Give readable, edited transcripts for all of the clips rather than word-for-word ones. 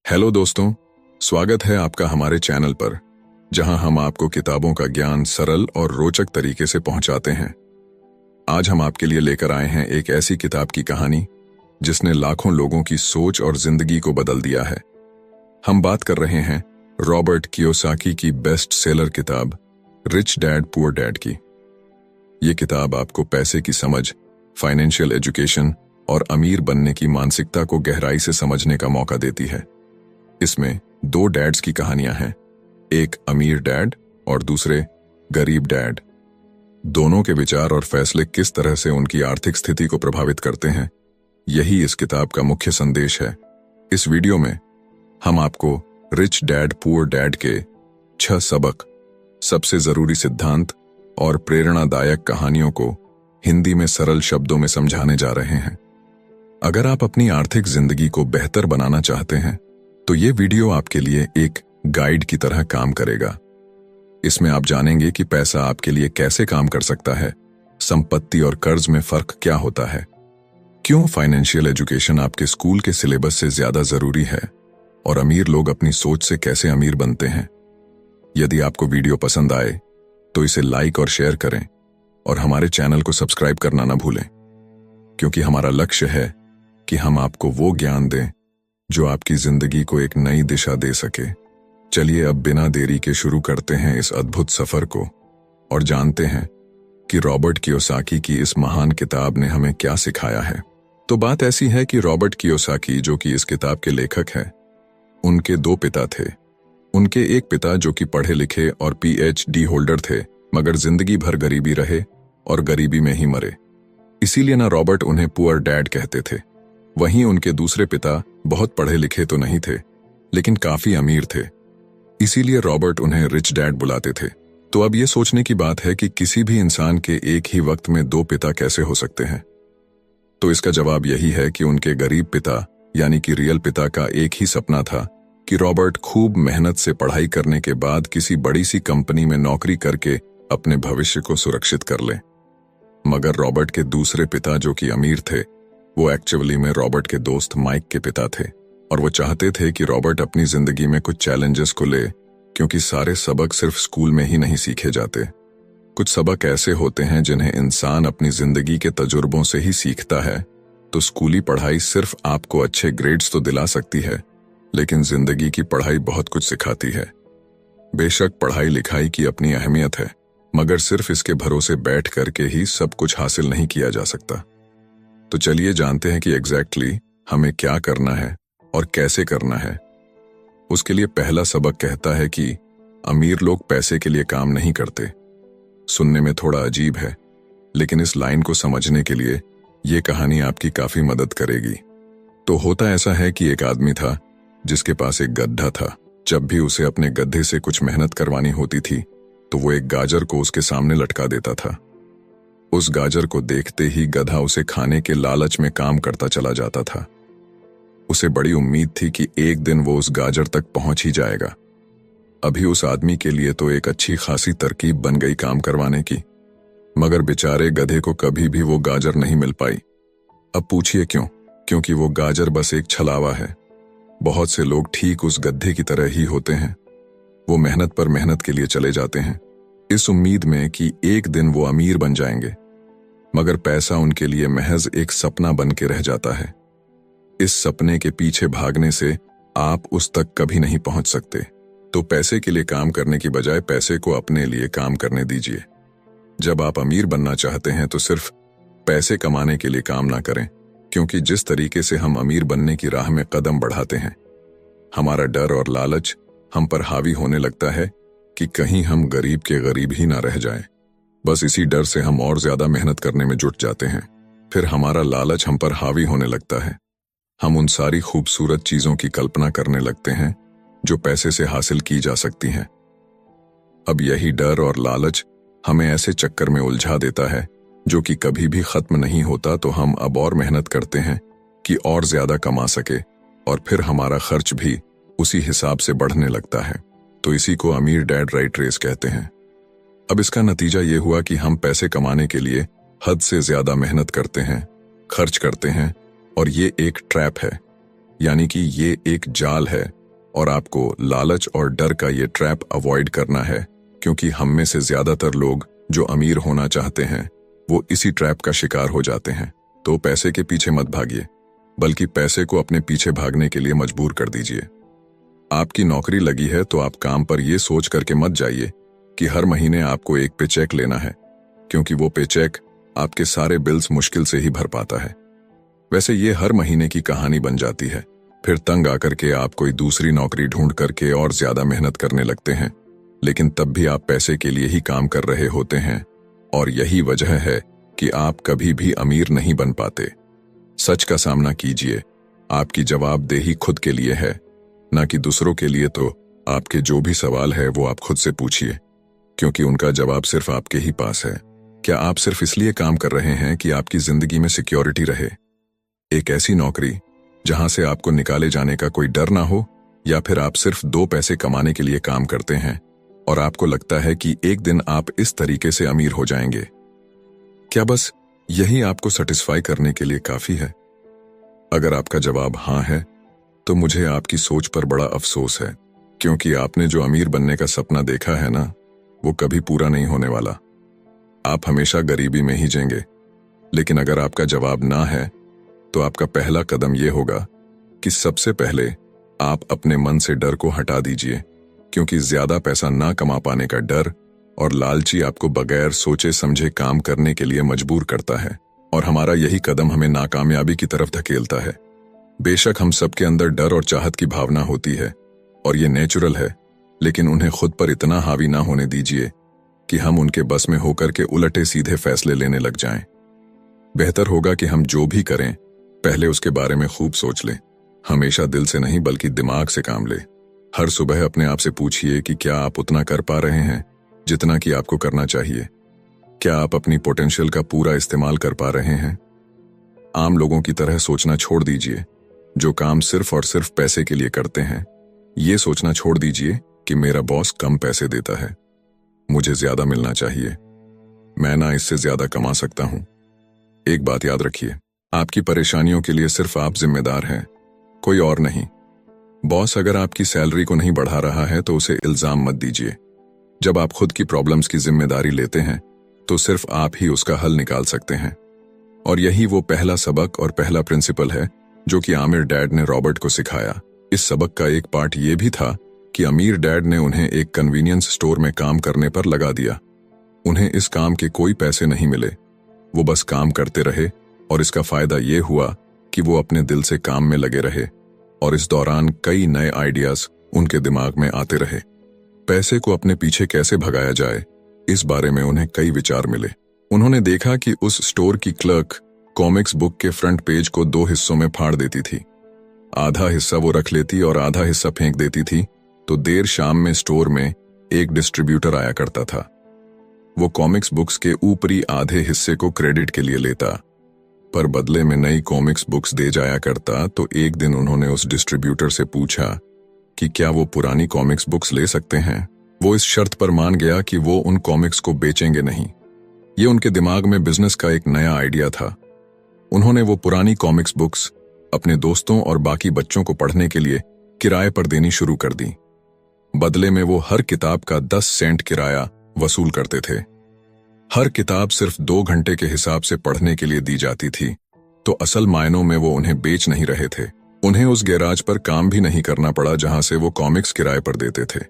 Hello दोस्तों, स्वागत है आपका हमारे चैनल पर, जहां हम आपको किताबों का ज्ञान सरल और रोचक तरीके से पहुंचाते हैं। आज हम आपके लिए लेकर आए हैं एक ऐसी किताब की कहानी जिसने लाखों लोगों की सोच और जिंदगी को बदल दिया है। हम बात कर रहे हैं रॉबर्ट कियोसाकी की बेस्ट सेलर किताब रिच डैड पुअर डैड की। ये किताब आपको पैसे की समझ, फाइनेंशियल एजुकेशन और अमीर बनने की मानसिकता को गहराई से समझने का मौका देती है। इसमें दो डैड्स की कहानियां हैं, एक अमीर डैड और दूसरे गरीब डैड। दोनों के विचार और फैसले किस तरह से उनकी आर्थिक स्थिति को प्रभावित करते हैं, यही इस किताब का मुख्य संदेश है। इस वीडियो में हम आपको रिच डैड पुअर डैड के 6 सबक, सबसे जरूरी सिद्धांत और प्रेरणादायक कहानियों को हिंदी में सरल शब्दों में समझाने जा रहे हैं। अगर आप अपनी आर्थिक जिंदगी को बेहतर बनाना चाहते हैं तो ये वीडियो आपके लिए एक गाइड की तरह काम करेगा। इसमें आप जानेंगे कि पैसा आपके लिए कैसे काम कर सकता है, संपत्ति और कर्ज में फर्क क्या होता है, क्यों फाइनेंशियल एजुकेशन आपके स्कूल के सिलेबस से ज्यादा जरूरी है और अमीर लोग अपनी सोच से कैसे अमीर बनते हैं। यदि आपको वीडियो पसंद आए तो इसे लाइक और शेयर करें और हमारे चैनल को सब्सक्राइब करना ना भूलें, क्योंकि हमारा लक्ष्य है कि हम आपको वो ज्ञान दें जो आपकी जिंदगी को एक नई दिशा दे सके। चलिए अब बिना देरी के शुरू करते हैं इस अद्भुत सफर को और जानते हैं कि रॉबर्ट कियोसाकी की इस महान किताब ने हमें क्या सिखाया है। तो बात ऐसी है कि रॉबर्ट कियोसाकी, जो कि इस किताब के लेखक हैं, उनके 2 पिता थे। उनके एक पिता जो कि पढ़े लिखे और PhD होल्डर थे, मगर जिंदगी भर गरीबी रहे और गरीबी में ही मरे। इसीलिए ना रॉबर्ट उन्हें पुअर डैड कहते थे। वहीं उनके दूसरे पिता बहुत पढ़े लिखे तो नहीं थे, लेकिन काफी अमीर थे, इसीलिए रॉबर्ट उन्हें रिच डैड बुलाते थे। तो अब यह सोचने की बात है कि किसी भी इंसान के एक ही वक्त में 2 पिता कैसे हो सकते हैं। तो इसका जवाब यही है कि उनके गरीब पिता यानी कि रियल पिता का एक ही सपना था कि रॉबर्ट खूब मेहनत से पढ़ाई करने के बाद किसी बड़ी सी कंपनी में नौकरी करके अपने भविष्य को सुरक्षित कर ले। मगर रॉबर्ट के दूसरे पिता जो कि अमीर थे, वो एक्चुअली में रॉबर्ट के दोस्त माइक के पिता थे और वो चाहते थे कि रॉबर्ट अपनी जिंदगी में कुछ चैलेंजेस को ले, क्योंकि सारे सबक सिर्फ स्कूल में ही नहीं सीखे जाते। कुछ सबक ऐसे होते हैं जिन्हें इंसान अपनी जिंदगी के तजुर्बों से ही सीखता है। तो स्कूली पढ़ाई सिर्फ आपको अच्छे ग्रेड्स तो दिला सकती है, लेकिन जिंदगी की पढ़ाई बहुत कुछ सिखाती है। बेशक पढ़ाई लिखाई की अपनी अहमियत है, मगर सिर्फ इसके भरोसे बैठ करके ही सब कुछ हासिल नहीं किया जा सकता। तो चलिए जानते हैं कि एग्जैक्टली हमें क्या करना है और कैसे करना है। उसके लिए पहला सबक कहता है कि अमीर लोग पैसे के लिए काम नहीं करते। सुनने में थोड़ा अजीब है, लेकिन इस लाइन को समझने के लिए ये कहानी आपकी काफी मदद करेगी। तो होता ऐसा है कि एक आदमी था जिसके पास एक गड्ढा था। जब भी उसे अपने गड्ढे से कुछ मेहनत करवानी होती थी तो वो एक गाजर को उसके सामने लटका देता था। उस गाजर को देखते ही गधा उसे खाने के लालच में काम करता चला जाता था। उसे बड़ी उम्मीद थी कि एक दिन वो उस गाजर तक पहुंच ही जाएगा। अभी उस आदमी के लिए तो एक अच्छी खासी तरकीब बन गई काम करवाने की, मगर बेचारे गधे को कभी भी वो गाजर नहीं मिल पाई। अब पूछिए क्यों? क्योंकि वो गाजर बस एक छलावा है। बहुत से लोग ठीक उस गधे की तरह ही होते हैं। वो मेहनत पर मेहनत के लिए चले जाते हैं, इस उम्मीद में कि एक दिन वो अमीर बन जाएंगे, मगर पैसा उनके लिए महज एक सपना बन के रह जाता है। इस सपने के पीछे भागने से आप उस तक कभी नहीं पहुंच सकते। तो पैसे के लिए काम करने की बजाय पैसे को अपने लिए काम करने दीजिए। जब आप अमीर बनना चाहते हैं तो सिर्फ पैसे कमाने के लिए काम ना करें, क्योंकि जिस तरीके से हम अमीर बनने की राह में कदम बढ़ाते हैं, हमारा डर और लालच हम पर हावी होने लगता है कि कहीं हम गरीब के गरीब ही ना रह जाएं। बस इसी डर से हम और ज्यादा मेहनत करने में जुट जाते हैं। फिर हमारा लालच हम पर हावी होने लगता है। हम उन सारी खूबसूरत चीजों की कल्पना करने लगते हैं जो पैसे से हासिल की जा सकती हैं। अब यही डर और लालच हमें ऐसे चक्कर में उलझा देता है जो कि कभी भी खत्म नहीं होता। तो हम अब और मेहनत करते हैं कि और ज्यादा कमा सके, और फिर हमारा खर्च भी उसी हिसाब से बढ़ने लगता है। तो इसी को अमीर डैड राइट रेस कहते हैं। अब इसका नतीजा ये हुआ कि हम पैसे कमाने के लिए हद से ज्यादा मेहनत करते हैं, खर्च करते हैं, और ये एक ट्रैप है। यानी कि ये एक जाल है और आपको लालच और डर का ये ट्रैप अवॉइड करना है, क्योंकि हम में से ज्यादातर लोग जो अमीर होना चाहते हैं वो इसी ट्रैप का शिकार हो जाते हैं। तो पैसे के पीछे मत भागिए, बल्कि पैसे को अपने पीछे भागने के लिए मजबूर कर दीजिए। आपकी नौकरी लगी है तो आप काम पर यह सोच करके मत जाइए कि हर महीने आपको एक पे चेक लेना है, क्योंकि वो पे चेक आपके सारे बिल्स मुश्किल से ही भर पाता है। वैसे ये हर महीने की कहानी बन जाती है। फिर तंग आकर के आप कोई दूसरी नौकरी ढूंढ करके और ज्यादा मेहनत करने लगते हैं, लेकिन तब भी आप पैसे के लिए ही काम कर रहे होते हैं, और यही वजह है कि आप कभी भी अमीर नहीं बन पाते। सच का सामना कीजिए। आपकी जवाबदेही खुद के लिए है, ना कि दूसरों के लिए। तो आपके जो भी सवाल है वो आप खुद से पूछिए, क्योंकि उनका जवाब सिर्फ आपके ही पास है। क्या आप सिर्फ इसलिए काम कर रहे हैं कि आपकी जिंदगी में सिक्योरिटी रहे? एक ऐसी नौकरी जहां से आपको निकाले जाने का कोई डर ना हो, या फिर आप सिर्फ 2 पैसे कमाने के लिए काम करते हैं और आपको लगता है कि एक दिन आप इस तरीके से अमीर हो जाएंगे? क्या बस यही आपको सेटिस्फाई करने के लिए काफी है? अगर आपका जवाब हाँ है, तो मुझे आपकी सोच पर बड़ा अफसोस है, क्योंकि आपने जो अमीर बनने का सपना देखा है ना, वो कभी पूरा नहीं होने वाला। आप हमेशा गरीबी में ही जिएंगे। लेकिन अगर आपका जवाब ना है, तो आपका पहला कदम यह होगा कि सबसे पहले आप अपने मन से डर को हटा दीजिए, क्योंकि ज्यादा पैसा ना कमा पाने का डर और लालची आपको बगैर सोचे समझे काम करने के लिए मजबूर करता है, और हमारा यही कदम हमें नाकामयाबी की तरफ धकेलता है। बेशक हम सबके अंदर डर और चाहत की भावना होती है, और ये नेचुरल है, लेकिन उन्हें खुद पर इतना हावी ना होने दीजिए कि हम उनके बस में होकर के उलटे सीधे फैसले लेने लग जाएं। बेहतर होगा कि हम जो भी करें, पहले उसके बारे में खूब सोच लें। हमेशा दिल से नहीं, बल्कि दिमाग से काम ले। हर सुबह अपने आप से पूछिए कि क्या आप उतना कर पा रहे हैं जितना कि आपको करना चाहिए? क्या आप अपनी पोटेंशियल का पूरा इस्तेमाल कर पा रहे हैं? आम लोगों की तरह सोचना छोड़ दीजिए, जो काम सिर्फ और सिर्फ पैसे के लिए करते हैं। ये सोचना छोड़ दीजिए कि मेरा बॉस कम पैसे देता है, मुझे ज्यादा मिलना चाहिए, मैं ना इससे ज्यादा कमा सकता हूं। एक बात याद रखिए, आपकी परेशानियों के लिए सिर्फ आप जिम्मेदार हैं, कोई और नहीं। बॉस अगर आपकी सैलरी को नहीं बढ़ा रहा है तो उसे इल्जाम मत दीजिए। जब आप खुद की प्रॉब्लम्स की जिम्मेदारी लेते हैं तो सिर्फ आप ही उसका हल निकाल सकते हैं। और यही वो पहला सबक और पहला प्रिंसिपल है जो कि आमिर डैड ने रॉबर्ट को सिखाया। इस सबक का एक पार्ट ये भी था कि अमीर डैड ने उन्हें एक कन्वीनियंस स्टोर में काम करने पर लगा दिया। उन्हें इस काम के कोई पैसे नहीं मिले, वो बस काम करते रहे, और इसका फायदा ये हुआ कि वो अपने दिल से काम में लगे रहे, और इस दौरान कई नए आइडियाज उनके दिमाग में आते रहे। पैसे को अपने पीछे कैसे भगाया जाए, इस बारे में उन्हें कई विचार मिले। उन्होंने देखा कि उस स्टोर की क्लर्क कॉमिक्स बुक के फ्रंट पेज को 2 हिस्सों में फाड़ देती थी। आधा हिस्सा वो रख लेती और आधा हिस्सा फेंक देती थी, तो देर शाम में स्टोर में एक डिस्ट्रीब्यूटर आया करता था। वो कॉमिक्स बुक्स के ऊपरी आधे हिस्से को क्रेडिट के लिए लेता, पर बदले में नई कॉमिक्स बुक्स दे जाया करता। तो एक दिन उन्होंने उस डिस्ट्रीब्यूटर से पूछा कि क्या वो पुरानी कॉमिक्स बुक्स ले सकते हैं। वो इस शर्त पर मान गया कि वो उन कॉमिक्स को बेचेंगे नहीं। ये उनके दिमाग में बिजनेस का एक नया आइडिया था। उन्होंने वो पुरानी कॉमिक्स बुक्स अपने दोस्तों और बाकी बच्चों को पढ़ने के लिए किराए पर देनी शुरू कर दी। बदले में वो हर किताब का 10 सेंट किराया वसूल करते थे। हर किताब सिर्फ 2 घंटे के हिसाब से पढ़ने के लिए दी जाती थी, तो असल मायनों में वो उन्हें बेच नहीं रहे थे। उन्हें उस गैराज पर काम भी नहीं करना पड़ा जहां से वो कॉमिक्स किराए पर देते थे।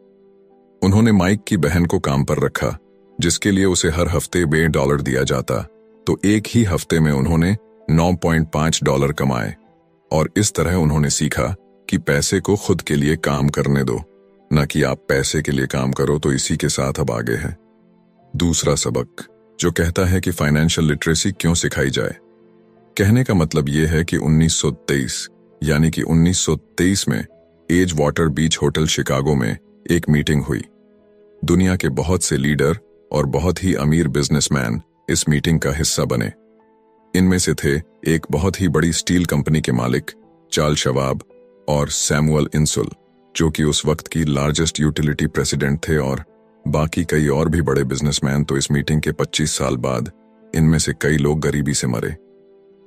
उन्होंने माइक की बहन को काम पर रखा, जिसके लिए उसे हर हफ्ते $2 दिया जाता। तो एक ही हफ्ते में उन्होंने $9.5 कमाए, और इस तरह उन्होंने सीखा कि पैसे को खुद के लिए काम करने दो, न कि आप पैसे के लिए काम करो। तो इसी के साथ अब आगे है दूसरा सबक, जो कहता है कि फाइनेंशियल लिटरेसी क्यों सिखाई जाए। कहने का मतलब यह है कि 1923 यानी कि 1923 में एज वाटर बीच होटल शिकागो में एक मीटिंग हुई। दुनिया के बहुत से लीडर और बहुत ही अमीर बिजनेसमैन इस मीटिंग का हिस्सा बने। इनमें से थे एक बहुत ही बड़ी स्टील कंपनी के मालिक चार्ल्स शवाब और सैमुअल इंसुल, जो कि उस वक्त की लार्जेस्ट यूटिलिटी प्रेसिडेंट थे, और बाकी कई और भी बड़े बिजनेसमैन। तो इस मीटिंग के 25 साल बाद इनमें से कई लोग गरीबी से मरे,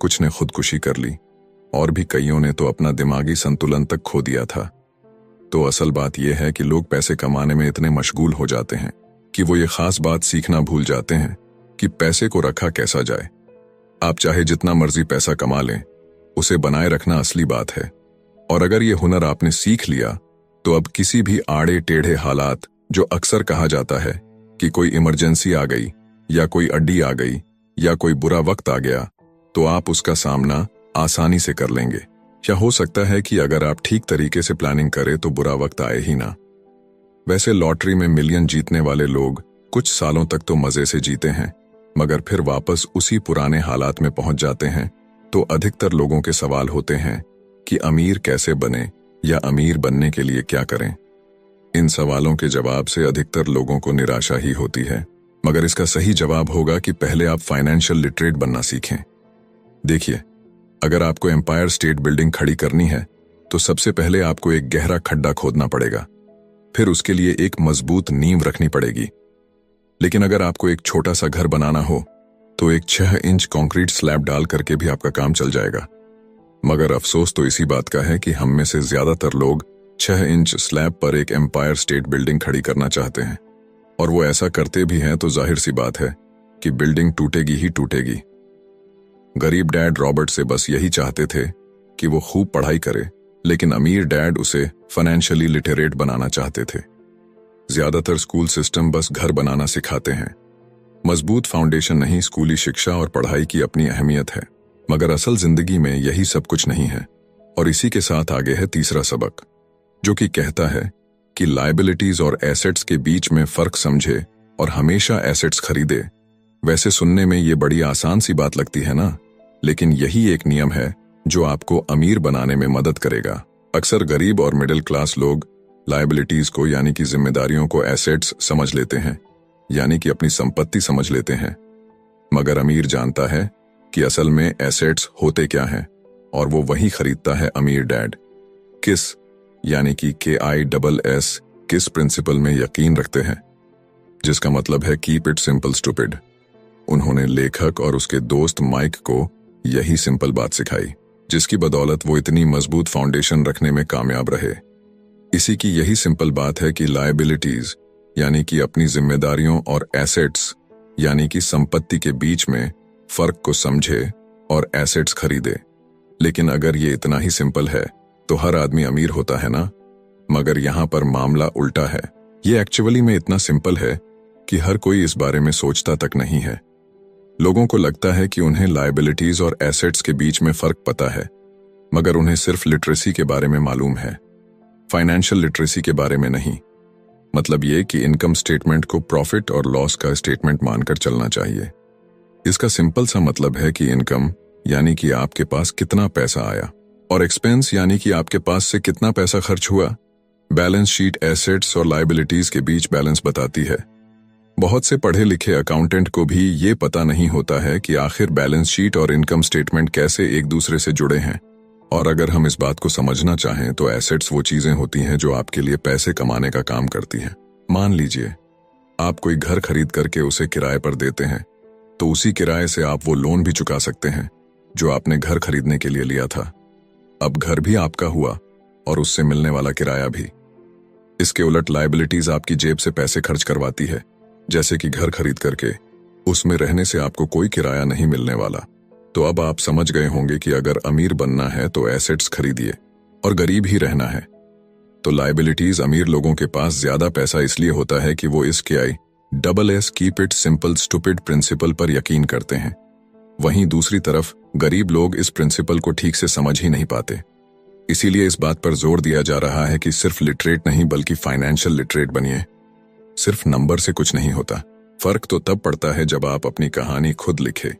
कुछ ने खुदकुशी कर ली, और भी कईयों ने तो अपना दिमागी संतुलन तक खो दिया था। तो असल बात यह है कि लोग पैसे कमाने में इतने मशगूल हो जाते हैं कि वो ये खास बात सीखना भूल जाते हैं कि पैसे को रखा कैसा जाए। आप चाहे जितना मर्जी पैसा कमा लें, उसे बनाए रखना असली बात है। और अगर ये हुनर आपने सीख लिया तो अब किसी भी आड़े टेढ़े हालात, जो अक्सर कहा जाता है कि कोई इमरजेंसी आ गई या कोई अड्डी आ गई या कोई बुरा वक्त आ गया, तो आप उसका सामना आसानी से कर लेंगे। या हो सकता है कि अगर आप ठीक तरीके से प्लानिंग करें तो बुरा वक्त आए ही ना। वैसे लॉटरी में मिलियन जीतने वाले लोग कुछ सालों तक तो मजे से जीते हैं, मगर फिर वापस उसी पुराने हालात में पहुंच जाते हैं। तो अधिकतर लोगों के सवाल होते हैं कि अमीर कैसे बने या अमीर बनने के लिए क्या करें। इन सवालों के जवाब से अधिकतर लोगों को निराशा ही होती है, मगर इसका सही जवाब होगा कि पहले आप फाइनेंशियल लिटरेट बनना सीखें। देखिए, अगर आपको एम्पायर स्टेट बिल्डिंग खड़ी करनी है तो सबसे पहले आपको एक गहरा खड्डा खोदना पड़ेगा, फिर उसके लिए एक मजबूत नींव रखनी पड़ेगी। लेकिन अगर आपको एक छोटा सा घर बनाना हो तो एक 6 इंच कंक्रीट स्लैब डाल करके भी आपका काम चल जाएगा। मगर अफसोस तो इसी बात का है कि हम में से ज्यादातर लोग 6 इंच स्लैब पर एक एम्पायर स्टेट बिल्डिंग खड़ी करना चाहते हैं, और वो ऐसा करते भी हैं तो जाहिर सी बात है कि बिल्डिंग टूटेगी ही टूटेगी। गरीब डैड रॉबर्ट से बस यही चाहते थे कि वो खूब पढ़ाई करे, लेकिन अमीर डैड उसे फाइनेंशियली लिटरेट बनाना चाहते थे। ज्यादातर स्कूल सिस्टम बस घर बनाना सिखाते हैं, मजबूत फाउंडेशन नहीं। स्कूली शिक्षा और पढ़ाई की अपनी अहमियत है, मगर असल जिंदगी में यही सब कुछ नहीं है। और इसी के साथ आगे है तीसरा सबक, जो कि कहता है कि लायबिलिटीज और एसेट्स के बीच में फर्क समझे और हमेशा एसेट्स खरीदे। वैसे सुनने में ये बड़ी आसान सी बात लगती है ना, लेकिन यही एक नियम है जो आपको अमीर बनाने में मदद करेगा। अक्सर गरीब और मिडिल क्लास लोग लायबिलिटीज को यानी कि जिम्मेदारियों को एसेट्स समझ लेते हैं, यानी कि अपनी संपत्ति समझ लेते हैं। मगर अमीर जानता है कि असल में एसेट्स होते क्या हैं, और वो वही खरीदता है अमीर डैड। किस यानी कि KISS किस प्रिंसिपल में यकीन रखते हैं, जिसका मतलब है कीप इट सिंपल स्टूपिड। उन्होंने लेखक और उसके दोस्त माइक को यही सिंपल बात सिखाई, जिसकी बदौलत वो इतनी मजबूत फाउंडेशन रखने में कामयाब रहे। इसी की यही सिंपल बात है कि लायबिलिटीज यानी कि अपनी जिम्मेदारियों और एसेट्स यानी कि संपत्ति के बीच में फर्क को समझे और एसेट्स खरीदे। लेकिन अगर ये इतना ही सिंपल है तो हर आदमी अमीर होता है ना। मगर यहां पर मामला उल्टा है। ये एक्चुअली में इतना सिंपल है कि हर कोई इस बारे में सोचता तक नहीं है। लोगों को लगता है कि उन्हें लायबिलिटीज और एसेट्स के बीच में फर्क पता है, मगर उन्हें सिर्फ लिटरेसी के बारे में मालूम है, फाइनेंशियल लिटरेसी के बारे में नहीं। मतलब ये कि इनकम स्टेटमेंट को प्रॉफिट और लॉस का स्टेटमेंट मानकर चलना चाहिए। इसका सिंपल सा मतलब है कि इनकम यानी कि आपके पास कितना पैसा आया, और एक्सपेंस यानी कि आपके पास से कितना पैसा खर्च हुआ। बैलेंस शीट एसेट्स और लायबिलिटीज के बीच बैलेंस बताती है। बहुत से पढ़े लिखे अकाउंटेंट को भी ये पता नहीं होता है कि आखिर बैलेंस शीट और इनकम स्टेटमेंट कैसे एक दूसरे से जुड़े हैं। और अगर हम इस बात को समझना चाहें तो एसेट्स वो चीजें होती हैं जो आपके लिए पैसे कमाने का काम करती हैं। मान लीजिए आप कोई घर खरीद करके उसे किराए पर देते हैं, तो उसी किराए से आप वो लोन भी चुका सकते हैं जो आपने घर खरीदने के लिए लिया था। अब घर भी आपका हुआ और उससे मिलने वाला किराया भी। इसके उलट लायबिलिटीज आपकी जेब से पैसे खर्च करवाती है, जैसे कि घर खरीद करके उसमें रहने से आपको कोई किराया नहीं मिलने वाला। तो अब आप समझ गए होंगे कि अगर अमीर बनना है तो एसेट्स खरीदिए, और गरीब ही रहना है तो लायबिलिटीज। अमीर लोगों के पास ज्यादा पैसा इसलिए होता है कि वो इस KISS keep it simple stupid principle पर यकीन करते हैं। वहीं दूसरी तरफ गरीब लोग इस प्रिंसिपल को ठीक से समझ ही नहीं पाते। इसीलिए इस बात पर जोर दिया जा रहा है कि सिर्फ लिटरेट नहीं बल्कि फाइनेंशियल लिटरेट बनिए। सिर्फ नंबर से कुछ नहीं होता। फर्क तो तब पड़ता है जब आप अपनी कहानी खुद लिखे।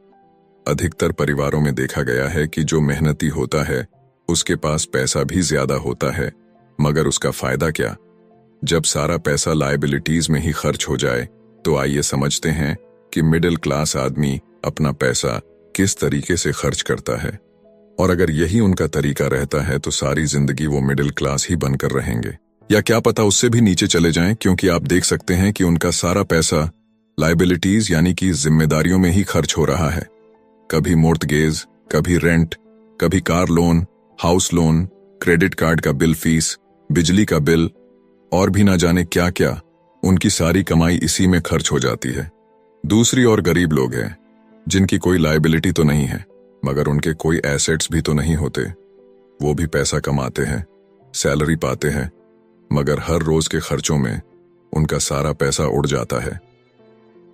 अधिकतर परिवारों में देखा गया है कि जो मेहनती होता है उसके पास पैसा भी ज्यादा होता है, मगर उसका फायदा क्या? जब सारा पैसा लायबिलिटीज में ही खर्च हो जाए तो आइए समझते हैं कि मिडिल क्लास आदमी अपना पैसा किस तरीके से खर्च करता है। और अगर यही उनका तरीका रहता है तो सारी जिंदगी वो मिडिल क्लास ही बनकर रहेंगे, या क्या पता उससे भी नीचे चले जाएं, क्योंकि आप देख सकते हैं कि उनका सारा पैसा लायबिलिटीज यानी कि जिम्मेदारियों में ही खर्च हो रहा है। कभी मोर्टगेज, कभी रेंट, कभी car loan, house loan, credit card का बिल, फीस, बिजली का बिल और भी ना जाने क्या क्या। उनकी सारी कमाई इसी में खर्च हो जाती है। दूसरी ओर गरीब लोग हैं जिनकी कोई लायबिलिटी तो नहीं है, मगर उनके कोई एसेट्स भी तो नहीं होते। वो भी पैसा कमाते हैं, सैलरी पाते हैं, मगर हर रोज के खर्चों में उनका सारा पैसा उड़ जाता है।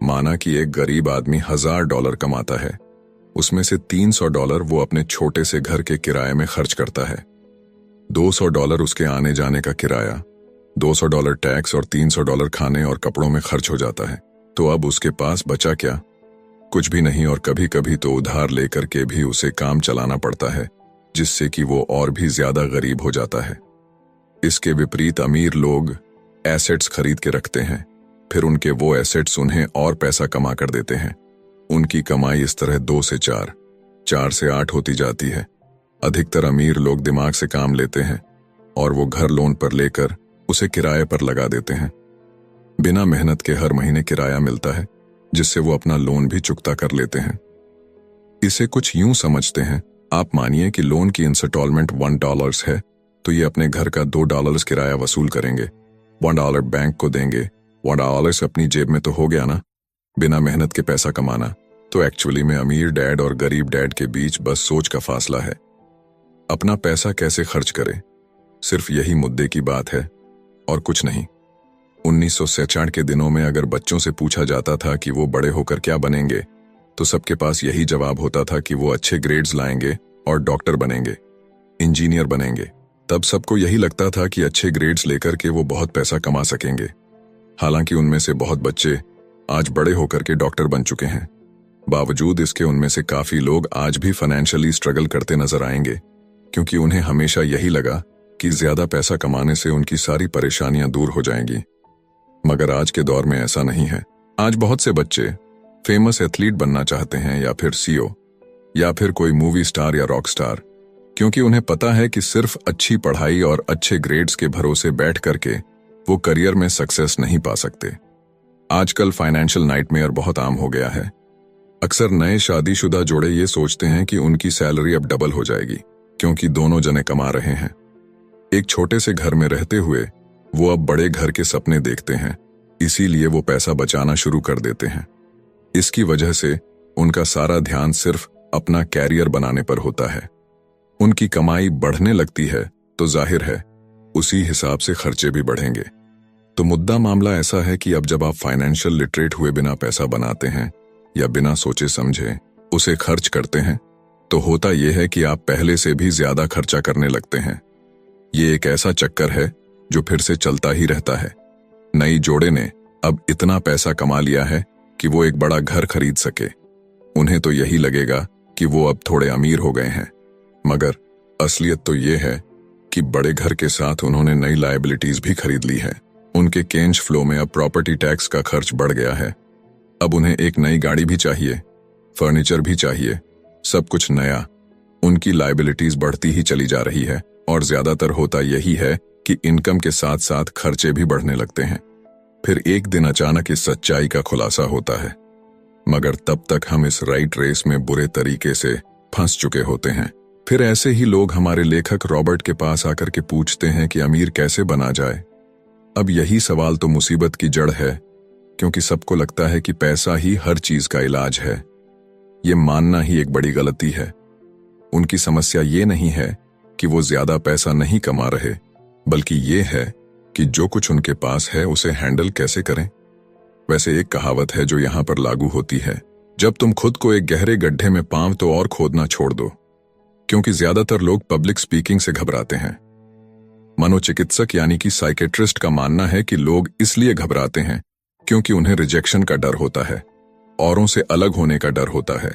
माना कि एक गरीब आदमी $1000 कमाता है, उसमें से $300 वो अपने छोटे से घर के किराए में खर्च करता है, $200 उसके आने जाने का किराया, $200 टैक्स और $300 खाने और कपड़ों में खर्च हो जाता है। तो अब उसके पास बचा क्या? कुछ भी नहीं। और कभी कभी तो उधार लेकर के भी उसे काम चलाना पड़ता है, जिससे कि वो और भी ज्यादा गरीब हो जाता है। इसके विपरीत अमीर लोग एसेट्स खरीद के रखते हैं, फिर उनके वो एसेट्स उन्हें और पैसा कमा कर देते हैं। उनकी कमाई इस तरह 2 से 4, 4 से 8 होती जाती है। अधिकतर अमीर लोग दिमाग से काम लेते हैं और वो घर लोन पर लेकर उसे किराए पर लगा देते हैं। बिना मेहनत के हर महीने किराया मिलता है, जिससे वो अपना लोन भी चुकता कर लेते हैं। इसे कुछ यूं समझते हैं, आप मानिए कि लोन की इंस्टॉलमेंट $1 है, तो ये अपने घर का $2 किराया वसूल करेंगे, $1 बैंक को देंगे, $1 अपनी जेब में तो हो गया ना, बिना मेहनत के पैसा कमाना। तो एक्चुअली में अमीर डैड और गरीब डैड के बीच बस सोच का फासला है। अपना पैसा कैसे खर्च करें, सिर्फ यही मुद्दे की बात है और कुछ नहीं। 1966 के दिनों में अगर बच्चों से पूछा जाता था कि वो बड़े होकर क्या बनेंगे, तो सबके पास यही जवाब होता था कि वो अच्छे ग्रेड्स लाएंगे और डॉक्टर बनेंगे, इंजीनियर बनेंगे। तब सबको यही लगता था कि अच्छे ग्रेड्स लेकर के वो बहुत पैसा कमा सकेंगे। हालांकि उनमें से बहुत बच्चे आज बड़े होकर के डॉक्टर बन चुके हैं। बावजूद इसके उनमें से काफी लोग आज भी फाइनेंशियली स्ट्रगल करते नजर आएंगे, क्योंकि उन्हें हमेशा यही लगा कि ज्यादा पैसा कमाने से उनकी सारी परेशानियां दूर हो जाएंगी। मगर आज के दौर में ऐसा नहीं है। आज बहुत से बच्चे फेमस एथलीट बनना चाहते हैं, या फिर सीईओ, या फिर कोई मूवी स्टार या रॉक स्टार, क्योंकि उन्हें पता है कि सिर्फ अच्छी पढ़ाई और अच्छे ग्रेड्स के भरोसे बैठ करके वो करियर में सक्सेस नहीं पा सकते। आजकल फाइनेंशियल नाइटमेयर बहुत आम हो गया है। अक्सर नए शादीशुदा जोड़े ये सोचते हैं कि उनकी सैलरी अब डबल हो जाएगी, क्योंकि दोनों जने कमा रहे हैं। एक छोटे से घर में रहते हुए वो अब बड़े घर के सपने देखते हैं, इसीलिए वो पैसा बचाना शुरू कर देते हैं। इसकी वजह से उनका सारा ध्यान सिर्फ अपना कैरियर बनाने पर होता है। उनकी कमाई बढ़ने लगती है तो जाहिर है उसी हिसाब से खर्चे भी बढ़ेंगे। तो मुद्दा मामला ऐसा है कि अब जब आप फाइनेंशियल लिटरेट हुए बिना पैसा बनाते हैं या बिना सोचे समझे उसे खर्च करते हैं, तो होता यह है कि आप पहले से भी ज्यादा खर्चा करने लगते हैं। ये एक ऐसा चक्कर है जो फिर से चलता ही रहता है। नई जोड़े ने अब इतना पैसा कमा लिया है कि वो एक बड़ा घर खरीद सके। उन्हें तो यही लगेगा कि वो अब थोड़े अमीर हो गए हैं, मगर असलियत तो ये है कि बड़े घर के साथ उन्होंने नई लायबिलिटीज भी खरीद ली है। उनके कैश फ्लो में अब प्रॉपर्टी टैक्स का खर्च बढ़ गया है। अब उन्हें एक नई गाड़ी भी चाहिए, फर्नीचर भी चाहिए, सब कुछ नया। उनकी लायबिलिटीज बढ़ती ही चली जा रही है और ज्यादातर होता यही है कि इनकम के साथ साथ खर्चे भी बढ़ने लगते हैं। फिर एक दिन अचानक इस सच्चाई का खुलासा होता है, मगर तब तक हम इस राइट रेस में बुरे तरीके से फंस चुके होते हैं। फिर ऐसे ही लोग हमारे लेखक रॉबर्ट के पास आकर के पूछते हैं कि अमीर कैसे बना जाए। अब यही सवाल तो मुसीबत की जड़ है, क्योंकि सबको लगता है कि पैसा ही हर चीज का इलाज है। ये मानना ही एक बड़ी गलती है। उनकी समस्या ये नहीं है कि वो ज्यादा पैसा नहीं कमा रहे, बल्कि ये है कि जो कुछ उनके पास है उसे हैंडल कैसे करें। वैसे एक कहावत है जो यहां पर लागू होती है, जब तुम खुद को एक गहरे गड्ढे में पांव तो और खोदना छोड़ दो। क्योंकि ज्यादातर लोग पब्लिक स्पीकिंग से घबराते हैं। मनोचिकित्सक यानी कि साइकेट्रिस्ट का मानना है कि लोग इसलिए घबराते हैं क्योंकि उन्हें रिजेक्शन का डर होता है, औरों से अलग होने का डर होता है।